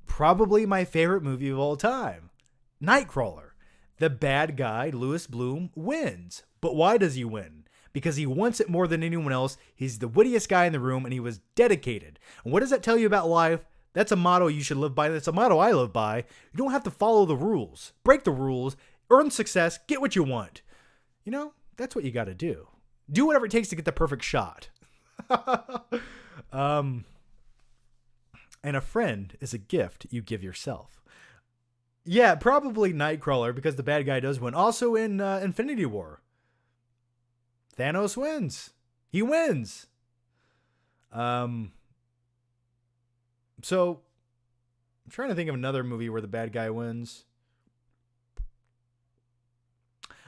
Probably my favorite movie of all time. Nightcrawler. The bad guy, Louis Bloom, wins. But why does he win? Because he wants it more than anyone else. He's the wittiest guy in the room, and he was dedicated. And what does that tell you about life? That's a motto you should live by. That's a motto I live by. You don't have to follow the rules. Break the rules. Earn success. Get what you want. That's what you got to do. Do whatever it takes to get the perfect shot. And a friend is a gift you give yourself. Yeah, probably Nightcrawler because the bad guy does win. Also in Infinity War, Thanos wins. He wins. So I'm trying to think of another movie where the bad guy wins.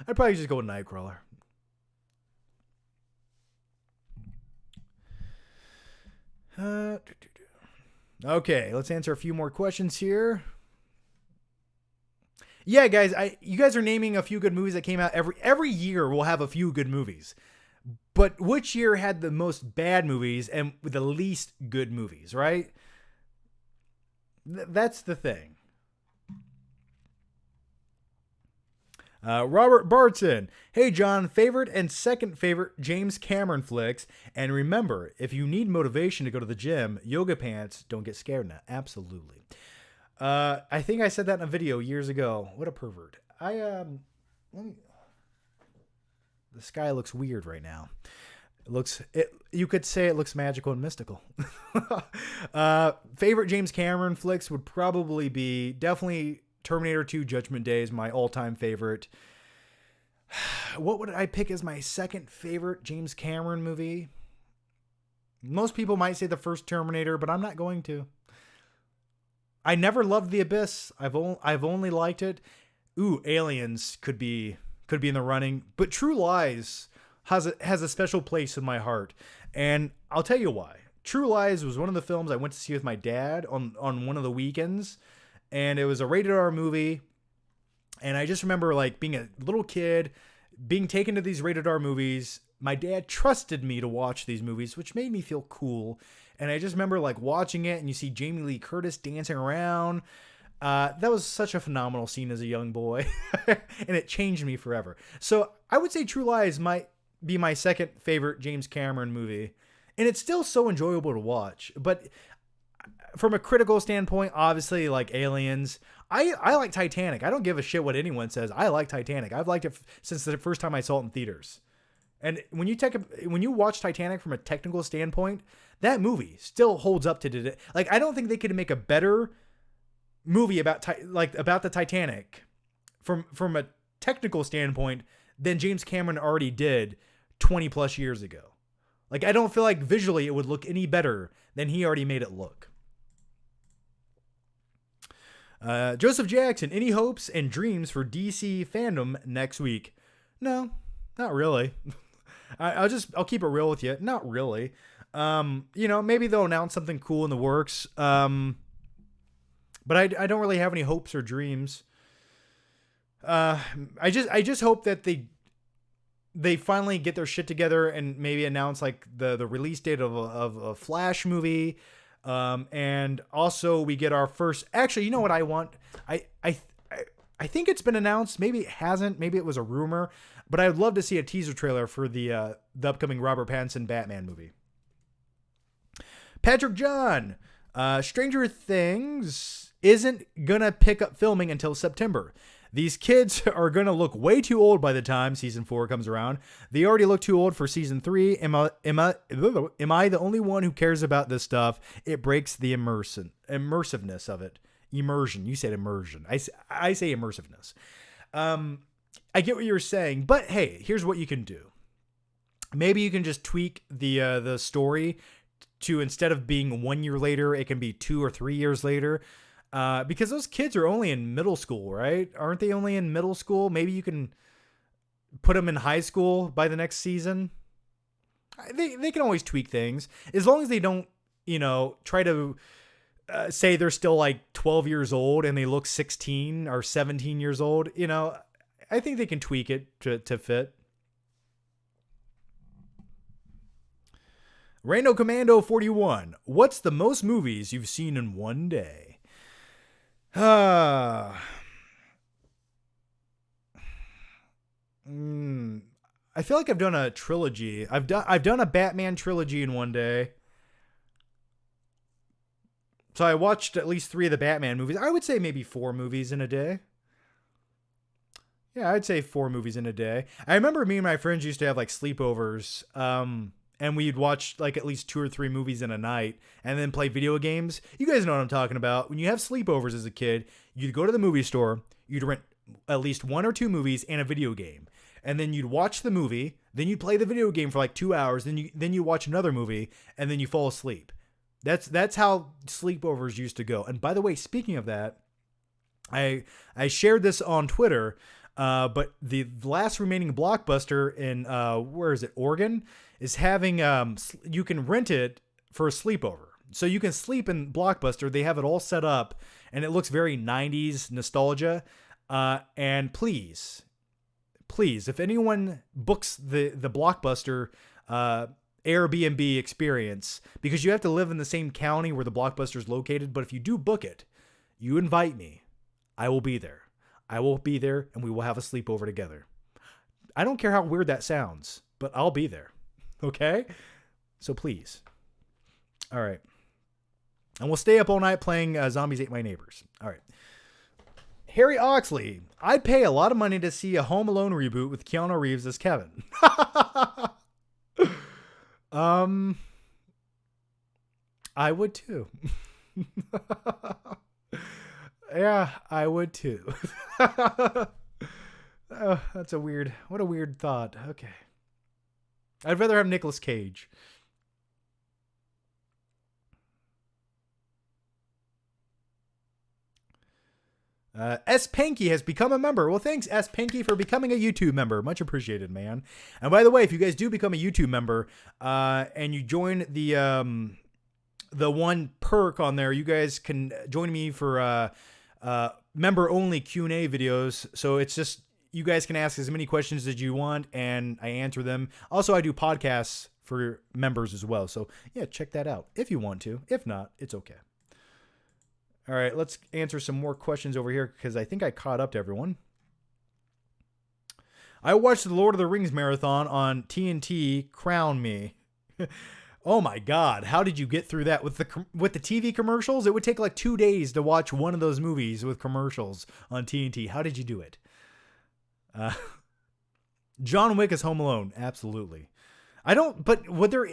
I'd probably just go with Nightcrawler. Okay, let's answer a few more questions here. Yeah, guys, you guys are naming a few good movies that came out every year. We'll have a few good movies, but which year had the most bad movies and the least good movies? Right? That's the thing. Robert Barton. Hey, John, favorite and second favorite James Cameron flicks. And remember, if you need motivation to go to the gym, yoga pants don't get scared now. Absolutely. I think I said that in a video years ago. What a pervert. The sky looks weird right now. You could say it looks magical and mystical. Favorite James Cameron flicks would probably be definitely Terminator 2 Judgment Day is my all-time favorite. What would I pick as my second favorite James Cameron movie? Most people might say the first Terminator, but I'm not going to. I never loved The Abyss. I've only liked it. Ooh, Aliens could be in the running, but True Lies has a special place in my heart, and I'll tell you why. True Lies was one of the films I went to see with my dad on one of the weekends. And it was a rated R movie. And I just remember like being a little kid, being taken to these rated R movies. My dad trusted me to watch these movies, which made me feel cool. And I just remember like watching it and you see Jamie Lee Curtis dancing around. That was such a phenomenal scene as a young boy. And it changed me forever. So I would say True Lies might be my second favorite James Cameron movie. And it's still so enjoyable to watch. But from a critical standpoint, obviously, like Aliens, I like Titanic. I don't give a shit what anyone says. I like Titanic. I've liked it since the first time I saw it in theaters. And when you watch Titanic from a technical standpoint, that movie still holds up to today. Like, I don't think they could make a better movie about the Titanic from a technical standpoint than James Cameron already did 20 plus years ago. Like, I don't feel like visually it would look any better than he already made it look. Joseph Jackson, any hopes and dreams for DC fandom next week? No, not really. I'll keep it real with you. Not really. Maybe they'll announce something cool in the works. But I don't really have any hopes or dreams. I just hope that they finally get their shit together and maybe announce like the release date of a Flash movie. And also we get our first, actually, you know what I want? I think it's been announced. Maybe it hasn't. Maybe it was a rumor, but I would love to see a teaser trailer for the upcoming Robert Pattinson Batman movie. Patrick John, Stranger Things isn't gonna pick up filming until September. These kids are going to look way too old by the time season 4 comes around. They already look too old for season 3. Am I the only one who cares about this stuff? It breaks the immersiveness of it. Immersion. You said immersion. I say immersiveness. I get what you're saying, but hey, here's what you can do. Maybe you can just tweak the story to, instead of being 1 year later, it can be 2 or 3 years later. Because those kids are only in middle school, right? Aren't they only in middle school? Maybe you can put them in high school by the next season. They can always tweak things as long as they don't, try to say they're still like 12 years old and they look 16 or 17 years old. I think they can tweak it to fit. Rando Commando 41. What's the most movies you've seen in one day? I feel like I've done a trilogy. I've done a Batman trilogy in one day. So I watched at least 3 of the Batman movies. I would say maybe 4 movies in a day. Yeah, I'd say 4 movies in a day. I remember me and my friends used to have like sleepovers. and we'd watch like at least 2 or 3 movies in a night and then play video games. You guys know what I'm talking about. When you have sleepovers as a kid, you'd go to the movie store, you'd rent at least 1 or 2 movies and a video game. And then you'd watch the movie, then you'd play the video game for like 2 hours, then you watch another movie, and then you fall asleep. That's how sleepovers used to go. And by the way, speaking of that, I shared this on Twitter, but the last remaining Blockbuster in where is it, Oregon, is having you can rent it for a sleepover. So you can sleep in Blockbuster. They have it all set up, and it looks very 90s nostalgia. And please, if anyone books the Blockbuster Airbnb experience, because you have to live in the same county where the Blockbuster is located, but if you do book it, you invite me. I will be there. I will be there, and we will have a sleepover together. I don't care how weird that sounds, but I'll be there. Okay? So please. All right. And we'll stay up all night playing Zombies Ate My Neighbors. All right. Harry Oxley. I'd pay a lot of money to see a Home Alone reboot with Keanu Reeves as Kevin. I would too. Yeah, I would too. Oh, that's what a weird thought. Okay. I'd rather have Nicolas Cage. S. Panky has become a member. Well, thanks, S. Panky, for becoming a YouTube member. Much appreciated, man. And by the way, if you guys do become a YouTube member, and you join the one perk on there, you guys can join me for member-only Q&A videos. So it's just, you guys can ask as many questions as you want, and I answer them. Also, I do podcasts for members as well. So yeah, check that out if you want to. If not, it's okay. All right, let's answer some more questions over here because I think I caught up to everyone. I watched the Lord of the Rings marathon on TNT. Crown me. Oh my God, how did you get through that with the TV commercials? It would take like 2 days to watch one of those movies with commercials on TNT. How did you do it? John Wick is Home Alone. Absolutely. But would there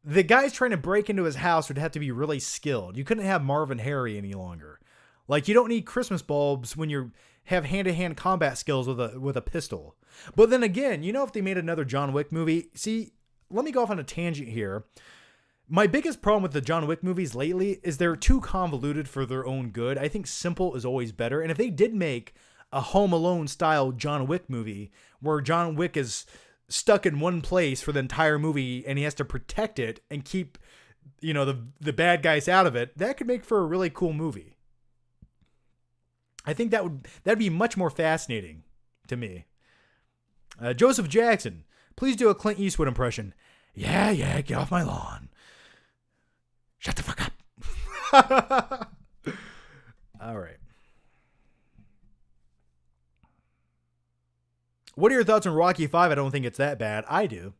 the guys trying to break into his house would have to be really skilled. You couldn't have Marvin Harry any longer. Like, you don't need Christmas bulbs when you have hand-to-hand combat skills with a pistol. But then again, if they made another John Wick movie, see, let me go off on a tangent here. My biggest problem with the John Wick movies lately is they're too convoluted for their own good. I think simple is always better. And if they did make a Home Alone style John Wick movie where John Wick is stuck in one place for the entire movie and he has to protect it and keep, the bad guys out of it, that could make for a really cool movie. I think that'd be much more fascinating to me. Joseph Jackson, please do a Clint Eastwood impression. Yeah, get off my lawn. Shut the fuck up. All right. What are your thoughts on Rocky V? I don't think it's that bad. I do.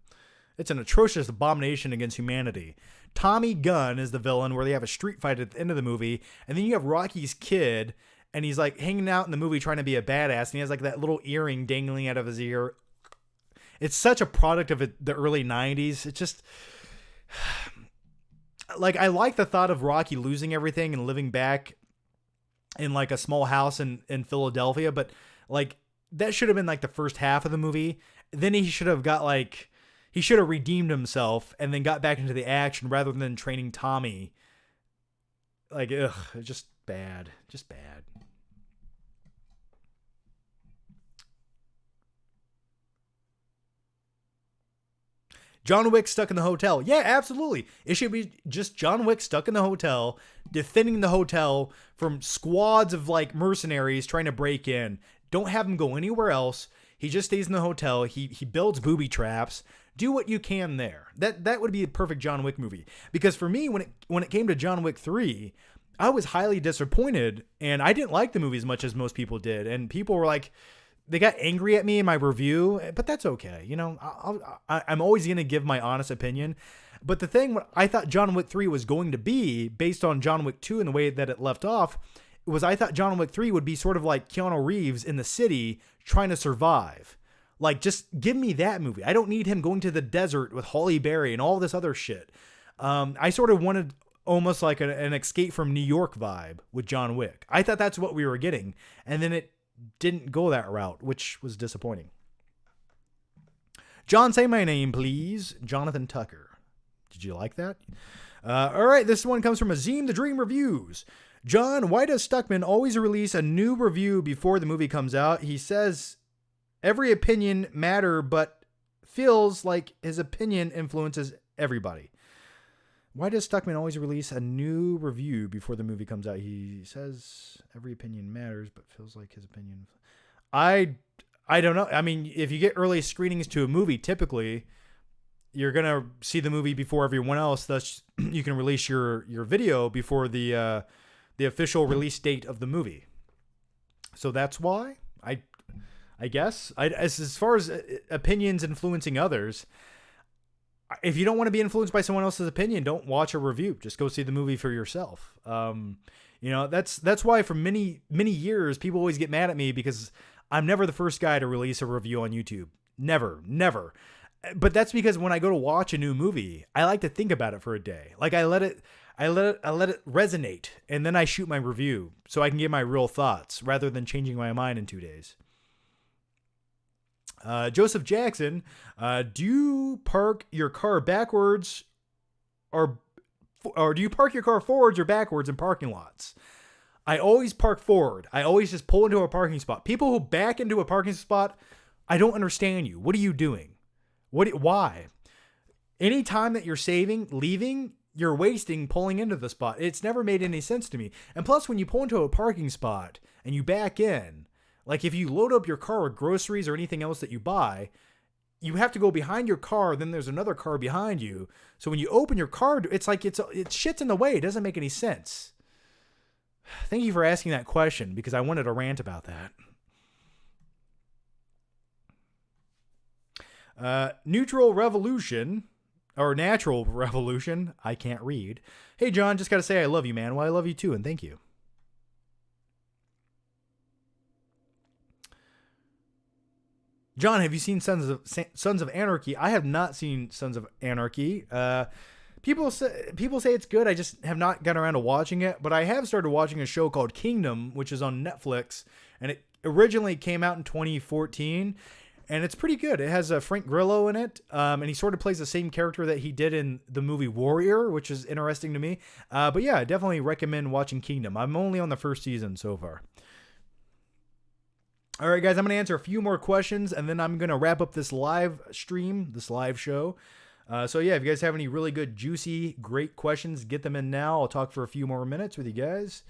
It's an atrocious abomination against humanity. Tommy Gunn is the villain, where they have a street fight at the end of the movie, and then you have Rocky's kid, and he's like hanging out in the movie trying to be a badass, and he has like that little earring dangling out of his ear. It's such a product of the early 90s. It's just, like, I like the thought of Rocky losing everything and living back in like a small house in Philadelphia, but like, that should have been like the first half of the movie. Then he should have redeemed himself and then got back into the action rather than training Tommy. Like, just bad. Just bad. John Wick stuck in the hotel. Yeah, absolutely. It should be just John Wick stuck in the hotel, defending the hotel from squads of like mercenaries trying to break in. Don't have him go anywhere else. He just stays in the hotel. He builds booby traps. Do what you can there. That would be a perfect John Wick movie. Because for me, when it came to John Wick 3, I was highly disappointed, and I didn't like the movie as much as most people did. And people were like, they got angry at me in my review, but that's okay. I'm always going to give my honest opinion. But the thing, what I thought John Wick 3 was going to be, based on John Wick 2 and the way that it left off, was I thought John Wick 3 would be sort of like Keanu Reeves in the city trying to survive. Like, just give me that movie. I don't need him going to the desert with Halle Berry and all this other shit. I sort of wanted almost like an Escape from New York vibe with John Wick. I thought that's what we were getting, and then it didn't go that route, which was disappointing. John, say my name, please. Jonathan Tucker. Did you like that? All right, this one comes from Azim the Dream Reviews. John, why does Stuckman always release a new review before the movie comes out? He says every opinion matter, but feels like his opinion influences everybody. Why does Stuckman always release a new review before the movie comes out? He says every opinion matters, but feels like his opinion. I don't know. I mean, if you get early screenings to a movie, typically you're going to see the movie before everyone else. Thus, you can release your video before the official release date of the movie. So that's why I guess as far as opinions influencing others, if you don't want to be influenced by someone else's opinion, don't watch a review. Just go see the movie for yourself. That's why for many years people always get mad at me because I'm never the first guy to release a review on YouTube. Never. But that's because when I go to watch a new movie, I like to think about it for a day. Like I let it resonate, and then I shoot my review so I can get my real thoughts rather than changing my mind in 2 days. Joseph Jackson, do you park your car backwards or do you park your car forwards or backwards in parking lots? I always park forward. I always just pull into a parking spot. People who back into a parking spot, I don't understand you. What are you doing? Why? Any time that you're leaving, you're wasting pulling into the spot. It's never made any sense to me. And plus, when you pull into a parking spot and you back in, like if you load up your car with groceries or anything else that you buy, you have to go behind your car. Then there's another car behind you. So when you open your car, it's like it shit's in the way. It doesn't make any sense. Thank you for asking that question because I wanted to rant about that. Natural Revolution. I can't read. Hey, John, just got to say I love you, man. Well, I love you too, and thank you. John, have you seen Sons of Anarchy? I have not seen Sons of Anarchy. People say it's good. I just have not gotten around to watching it, but I have started watching a show called Kingdom, which is on Netflix, and it originally came out in 2014, and it's pretty good. It has Frank Grillo in it, and he sort of plays the same character that he did in the movie Warrior, which is interesting to me. But yeah, I definitely recommend watching Kingdom. I'm only on the first season so far. All right, guys, I'm going to answer a few more questions, and then I'm going to wrap up this live stream, this live show. So yeah, if you guys have any really good, juicy, great questions, get them in now. I'll talk for a few more minutes with you guys.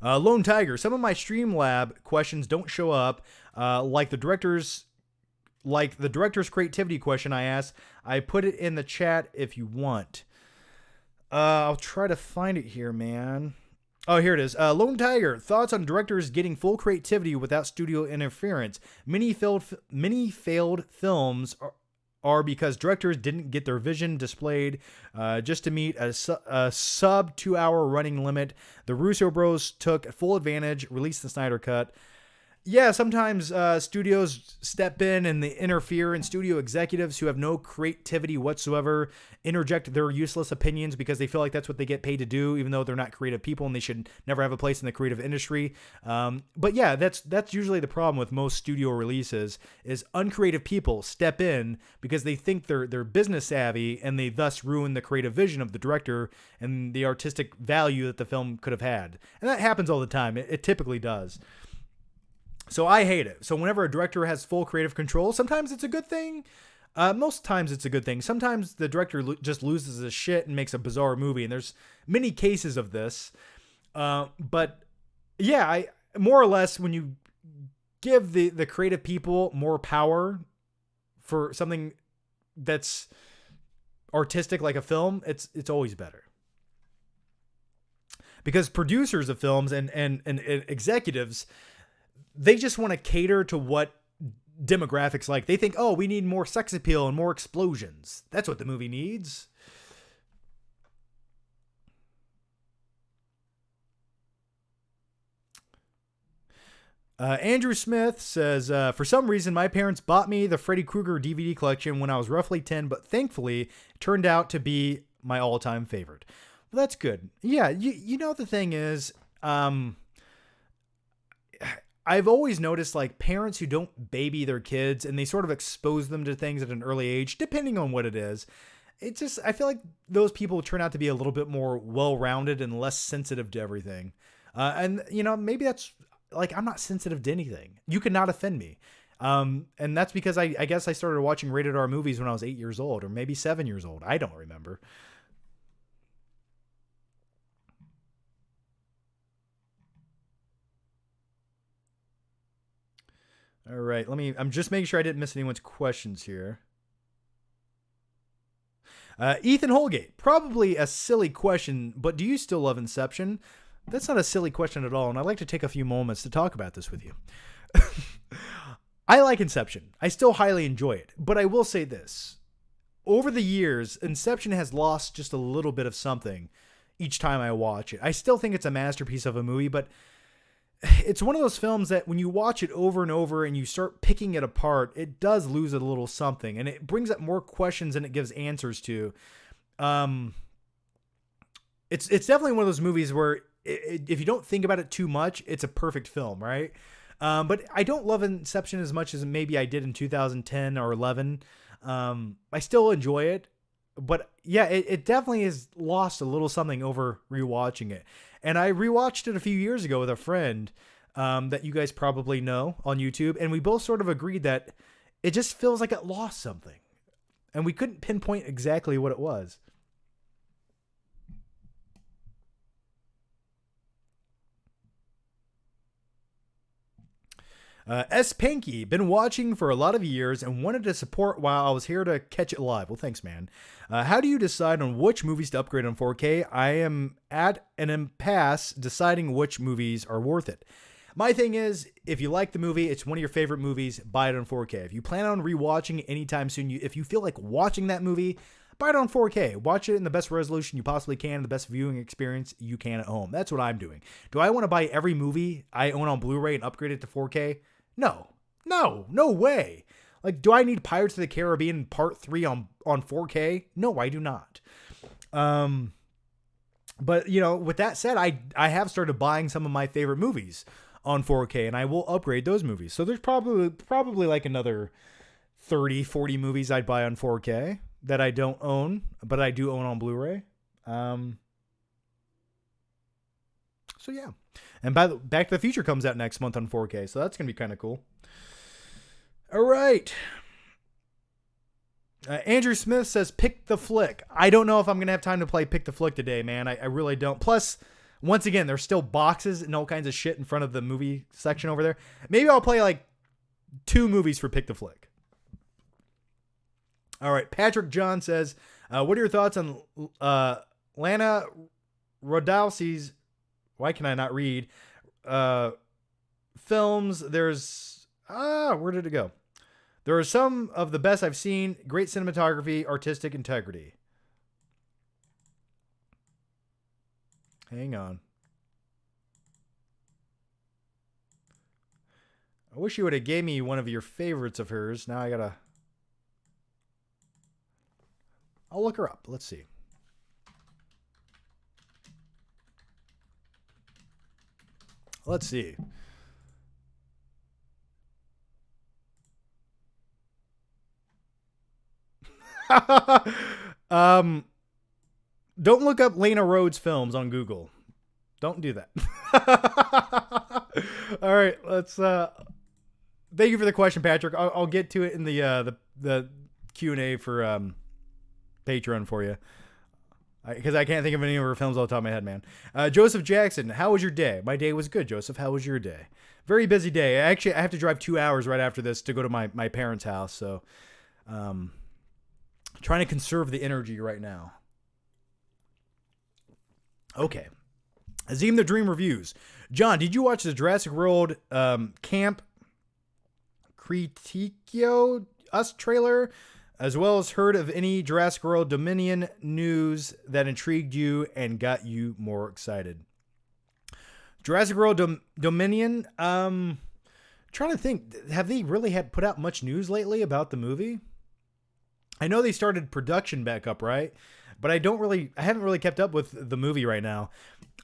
Lone Tiger, some of my Streamlab questions don't show up, like the director's creativity question I asked. I put it in the chat if you want. I'll try to find it here, man. Oh, here it is. Lone Tiger, thoughts on directors getting full creativity without studio interference. Many failed films are because directors didn't get their vision displayed just to meet a sub 2 hour running limit. The Russo bros took full advantage, released the Snyder Cut. Yeah, sometimes studios step in and they interfere, and studio executives who have no creativity whatsoever interject their useless opinions because they feel like that's what they get paid to do, even though they're not creative people and they should never have a place in the creative industry. But yeah, that's usually the problem with most studio releases is uncreative people step in because they think they're business savvy and they thus ruin the creative vision of the director and the artistic value that the film could have had. And that happens all the time. It typically does. So I hate it. So whenever a director has full creative control, sometimes it's a good thing. Most times it's a good thing. Sometimes the director just loses his shit and makes a bizarre movie. And there's many cases of this. But yeah, I more or less when you give the creative people more power for something that's artistic like a film, it's always better. Because producers of films and executives, they just want to cater to what demographics like. They think, oh, we need more sex appeal and more explosions. That's what the movie needs. Andrew Smith says, for some reason, my parents bought me the Freddy Krueger DVD collection when I was roughly 10, but thankfully it turned out to be my all-time favorite. Well, that's good. Yeah, you know, the thing is, I've always noticed like parents who don't baby their kids and they sort of expose them to things at an early age, depending on what it is. It's just, I feel like those people turn out to be a little bit more well-rounded and less sensitive to everything. And, you know, maybe that's like, I'm not sensitive to anything. You could not offend me. And that's because I guess I started watching rated R movies when I was 8 years old or maybe 7 years old. I don't remember. All right, I'm just making sure I didn't miss anyone's questions here. Ethan Holgate, probably a silly question, but do you still love Inception? That's not a silly question at all, and I'd like to take a few moments to talk about this with you. I like Inception. I still highly enjoy it, but I will say this. Over the years, Inception has lost just a little bit of something each time I watch it. I still think it's a masterpiece of a movie, but it's one of those films that when you watch it over and over and you start picking it apart, it does lose a little something, and it brings up more questions than it gives answers to. It's definitely one of those movies where if you don't think about it too much, it's a perfect film, right? But I don't love Inception as much as maybe I did in 2010 or 11. I still enjoy it, but yeah, it definitely has lost a little something over rewatching it. And I rewatched it a few years ago with a friend that you guys probably know on YouTube, and we both sort of agreed that it just feels like it lost something, and we couldn't pinpoint exactly what it was. S. Panky, been watching for a lot of years and wanted to support while I was here to catch it live. Well, thanks, man. How do you decide on which movies to upgrade on 4K? I am at an impasse deciding which movies are worth it. My thing is, if you like the movie, it's one of your favorite movies, buy it on 4K. If you plan on rewatching it anytime soon, if you feel like watching that movie, buy it on 4K. Watch it in the best resolution you possibly can, the best viewing experience you can at home. That's what I'm doing. Do I want to buy every movie I own on Blu-ray and upgrade it to 4K? No way. Like, do I need Pirates of the Caribbean Part 3 on 4K? No, I do not. But, you know, with that said, I have started buying some of my favorite movies on 4K, and I will upgrade those movies. So there's probably like another 30, 40 movies I'd buy on 4K that I don't own, but I do own on Blu-ray. So yeah. And Back to the Future comes out next month on 4K, so that's going to be kind of cool. All right. Andrew Smith says, pick the flick. I don't know if I'm going to have time to play Pick the Flick today, man. I really don't. Plus, once again, there's still boxes and all kinds of shit in front of the movie section over there. Maybe I'll play like 2 movies for Pick the Flick. All right. Patrick John says, what are your thoughts on Lana Rodowski's, why can I not read, films? There's, where did it go? There are some of the best I've seen. Great cinematography, artistic integrity. Hang on. I wish you would have gave me one of your favorites of hers. Now I gotta... I'll look her up. Let's see. Let's see. Don't look up Lena Rhoades films on Google. Don't do that. All right, let's thank you for the question, Patrick. I'll get to it in the Q&A for Patreon for you. Because I can't think of any of her films off the top of my head, man. Joseph Jackson, how was your day? My day was good, Joseph. How was your day? Very busy day. Actually, I have to drive 2 hours right after this to go to my parents' house. So, trying to conserve the energy right now. Okay. Azim the Dream Reviews. John, did you watch the Jurassic World Camp Critiquio Us trailer? As well as heard of any Jurassic World Dominion news that intrigued you and got you more excited? Jurassic World Dominion, trying to think, have they really put out much news lately about the movie? I know they started production back up, right? But I haven't really kept up with the movie right now.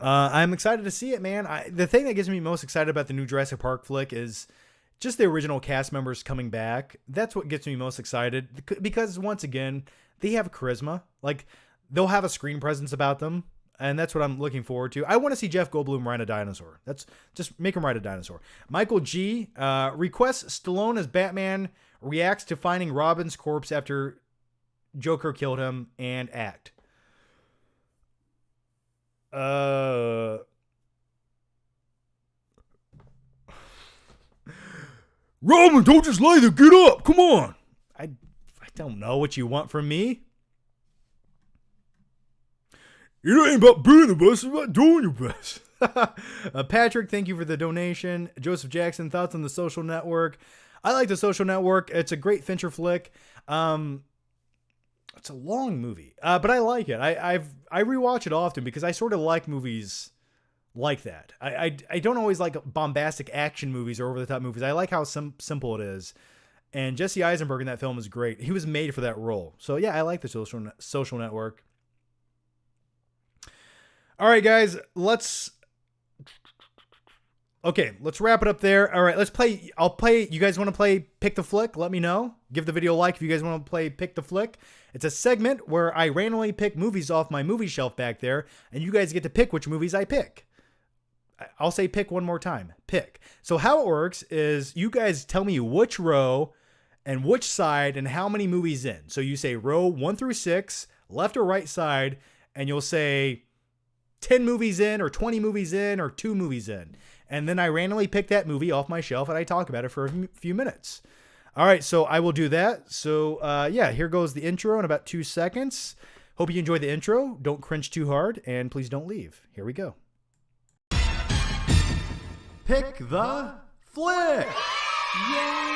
I'm excited to see it, man. The thing that gets me most excited about the new Jurassic Park flick is just the original cast members coming back. That's what gets me most excited because once again, they have charisma. Like they'll have a screen presence about them. And that's what I'm looking forward to. I want to see Jeff Goldblum ride a dinosaur. That's just make him ride a dinosaur. Michael G. Requests Stallone as Batman reacts to finding Robin's corpse after Joker killed him and act. Robin, don't just lay there. Get up. Come on. I don't know what you want from me. It ain't about being the best, it's about doing your best. Patrick, thank you for the donation. Joseph Jackson, thoughts on The Social Network? I like The Social Network. It's a great Fincher flick. It's a long movie, but I like it. I rewatch it often because I sort of like movies like that. I don't always like bombastic action movies or over-the-top movies. I like how simple it is. And Jesse Eisenberg in that film is great. He was made for that role. So yeah, I like The Social Network. All right, guys, let's wrap it up there. All right, let's play. I'll play. You guys want to play Pick the Flick? Let me know. Give the video a like if you guys want to play Pick the Flick. It's a segment where I randomly pick movies off my movie shelf back there, and you guys get to pick which movies I pick. I'll say pick one more time. Pick. So how it works is you guys tell me which row and which side and how many movies in. So you say row 1 through 6, left or right side, and you'll say 10 movies in or 20 movies in or 2 movies in. And then I randomly pick that movie off my shelf and I talk about it for a few minutes. All right, so I will do that. So yeah, here goes the intro in about 2 seconds. Hope you enjoy the intro. Don't cringe too hard and please don't leave. Here we go. Pick the Flick! Yay!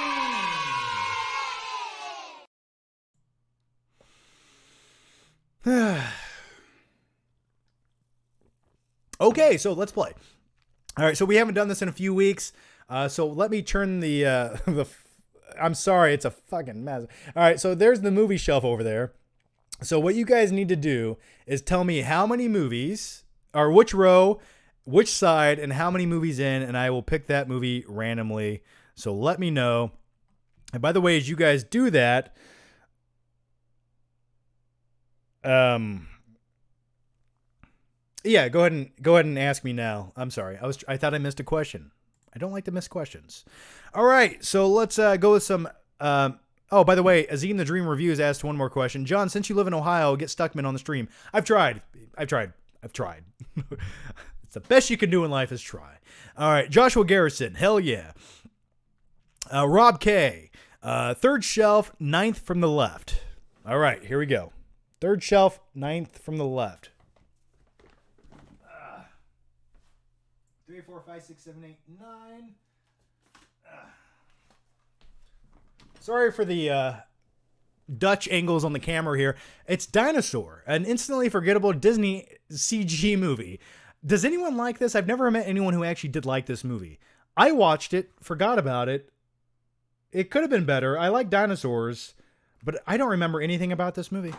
Okay, so let's play. All right, so we haven't done this in a few weeks. So let me turn the I'm sorry, it's a fucking mess. All right, so there's the movie shelf over there. So what you guys need to do is tell me how many movies, or which row, which side, and how many movies in, and I will pick that movie randomly. So let me know. And by the way, as you guys do that, yeah, go ahead and ask me now. I'm sorry. I thought I missed a question. I don't like to miss questions. All right, so let's go with some. Oh, by the way, Azim the Dream Reviews asked one more question. John, since you live in Ohio, get Stuckman on the stream. I've tried. It's the best you can do in life is try. All right, Joshua Garrison. Hell yeah. Rob K. Third shelf, 9th from the left. All right, here we go. Third shelf, 9th from the left. 3, 4, 5, 6, 7, 8, 9. Sorry for the Dutch angles on the camera here. It's Dinosaur, an instantly forgettable Disney CG movie. Does anyone like this? I've never met anyone who actually did like this movie. I watched it, forgot about it. It could have been better. I like dinosaurs, but I don't remember anything about this movie.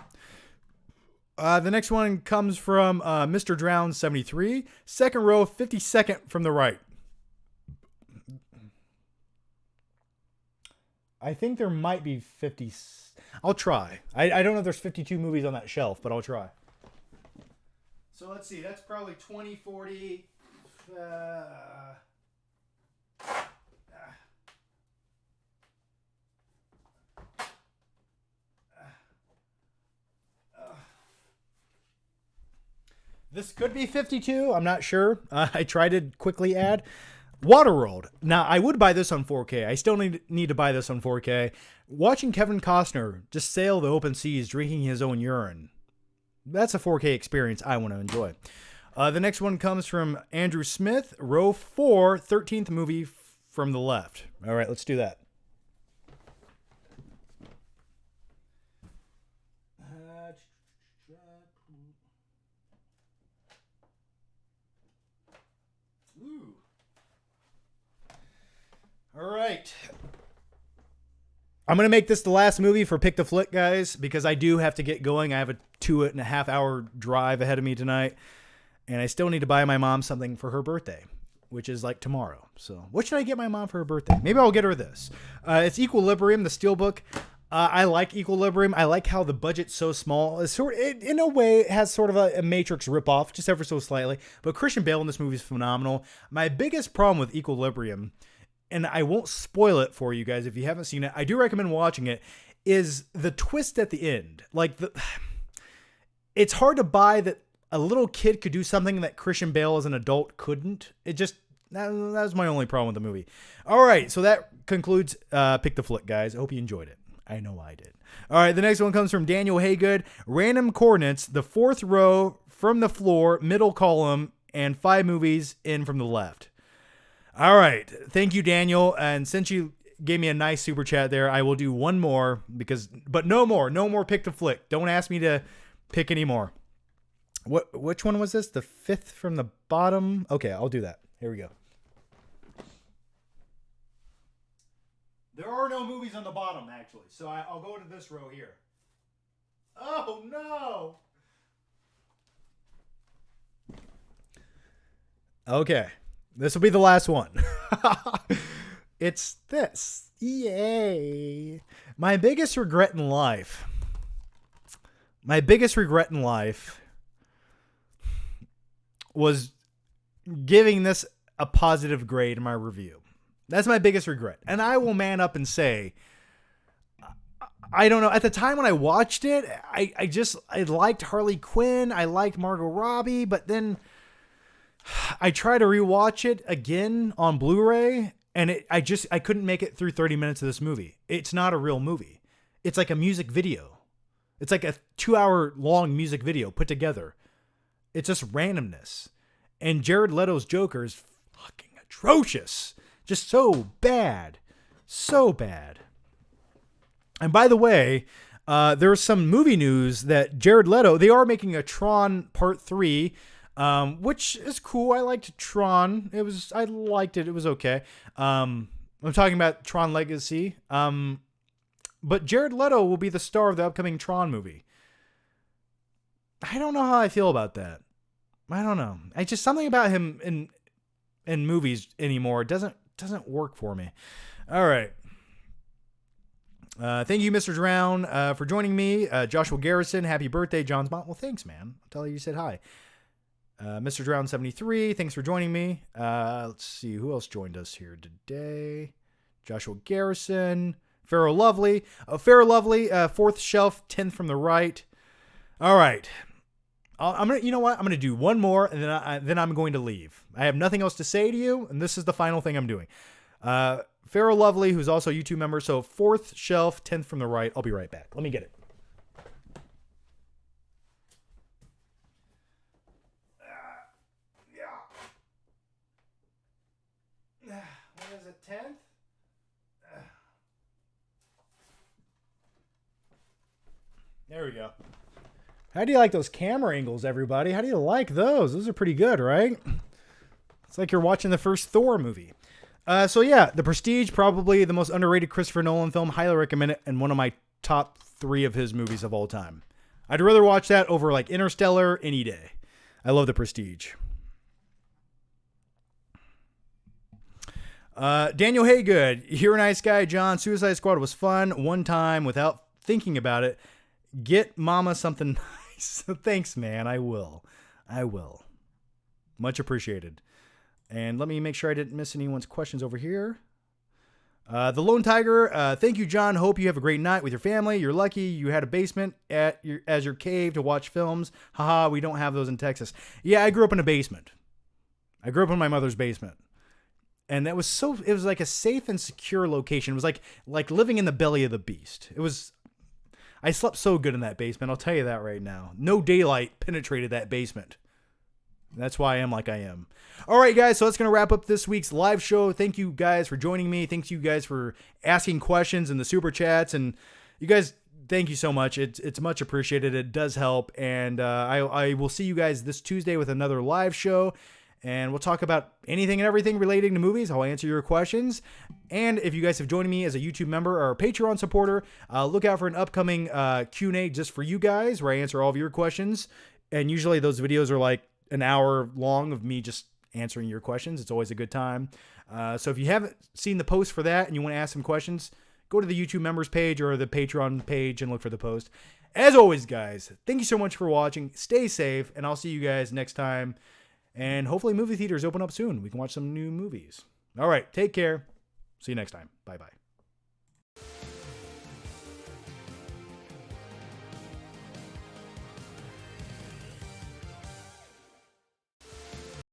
The next one comes from Mr. Drown 73. Second row, 52nd from the right. I think there might be 50. I'll try. I don't know if there's 52 movies on that shelf, but I'll try. So let's see. That's probably 20, 40. This could be 52. I'm not sure. I tried to quickly add. Waterworld. Now, I would buy this on 4K. I still need to buy this on 4K. Watching Kevin Costner just sail the open seas drinking his own urine. That's a 4K experience I want to enjoy. The next one comes from Andrew Smith. Row 4, 13th movie from the left. All right, let's do that. All right. I'm going to make this the last movie for Pick the Flick, guys, because I do have to get going. I have a 2.5 hour drive ahead of me tonight, and I still need to buy my mom something for her birthday, which is like tomorrow. So what should I get my mom for her birthday? Maybe I'll get her this. It's Equilibrium, the Steelbook. I like Equilibrium. I like how the budget's so small. In a way, it has sort of a Matrix ripoff, just ever so slightly. But Christian Bale in this movie is phenomenal. My biggest problem with Equilibrium, and I won't spoil it for you guys if you haven't seen it, I do recommend watching it, is the twist at the end. It's hard to buy that a little kid could do something that Christian Bale as an adult couldn't. That was my only problem with the movie. All right, so that concludes Pick the Flick, guys. I hope you enjoyed it. I know I did. All right, the next one comes from Daniel Haygood. Random coordinates, the fourth row from the floor, middle column, and 5 movies in from the left. All right. Thank you, Daniel. And since you gave me a nice super chat there, I will do one more but no more Pick the Flick. Don't ask me to pick any more. Which one was this? The 5th from the bottom? Okay, I'll do that. Here we go. There are no movies on the bottom, actually. So I'll go to this row here. Oh, no. Okay. This will be the last one. It's this. Yay. My biggest regret in life was giving this a positive grade in my review. That's my biggest regret. And I will man up and say, I don't know. At the time when I watched it, I liked Harley Quinn. I liked Margot Robbie. But then I tried to rewatch it again on Blu-ray. And I couldn't make it through 30 minutes of this movie. It's not a real movie. It's like a music video. It's like a 2-hour long music video put together. It's just randomness. And Jared Leto's Joker is fucking atrocious. Just so bad. So bad. And by the way, there's some movie news that Jared Leto, they are making a Tron Part 3, which is cool. I liked Tron. I liked it. It was okay. I'm talking about Tron Legacy. But Jared Leto will be the star of the upcoming Tron movie. I don't know how I feel about that. I don't know. Something about him in movies anymore doesn't work for me. All right. Thank you, Mr. Drown, for joining me. Joshua Garrison, happy birthday, John's mom. Well, thanks, man. I'll tell you said hi. Mr. Drown 73, thanks for joining me. Let's see who else joined us here today. Joshua Garrison, Farrell Lovely, fourth shelf, 10th from the right. All right. I'm gonna, you know what? I'm gonna do one more, and then I'm going to leave. I have nothing else to say to you, and this is the final thing I'm doing. Farrell Lovely, who's also a YouTube member, so fourth shelf, 10th from the right. I'll be right back. Let me get it. What is it? 10th? There we go. How do you like those camera angles, everybody? How do you like those? Those are pretty good, right? It's like you're watching the first Thor movie. So yeah, The Prestige, probably the most underrated Christopher Nolan film. Highly recommend it, and one of my top 3 of his movies of all time. I'd rather watch that over like Interstellar any day. I love The Prestige. Daniel Haygood, you're a nice guy, John. Suicide Squad was fun one time without thinking about it. Get mama something nice. Thanks, man. I will. Much appreciated. And let me make sure I didn't miss anyone's questions over here. The Lone Tiger, thank you, John. Hope you have a great night with your family. You're lucky you had a basement as your cave to watch films. Haha, we don't have those in Texas. Yeah, I grew up in a basement. I grew up in my mother's basement. And it was like a safe and secure location. It was like living in the belly of the beast. I slept so good in that basement. I'll tell you that right now. No daylight penetrated that basement. That's why I am like I am. All right, guys. So that's going to wrap up this week's live show. Thank you guys for joining me. Thank you guys for asking questions in the super chats. And you guys, thank you so much. It's much appreciated. It does help. And I will see you guys this Tuesday with another live show. and we'll talk about anything and everything relating to movies. I'll answer your questions. And if you guys have joined me as a YouTube member or a Patreon supporter, look out for an upcoming Q&A just for you guys where I answer all of your questions. And usually those videos are like an hour long of me just answering your questions. It's always a good time. So if you haven't seen the post for that and you want to ask some questions, go to the YouTube members page or the Patreon page and look for the post. As always, guys, thank you so much for watching. Stay safe, and I'll see you guys next time. And hopefully movie theaters open up soon. We can watch some new movies. All right, take care. See you next time. Bye-bye.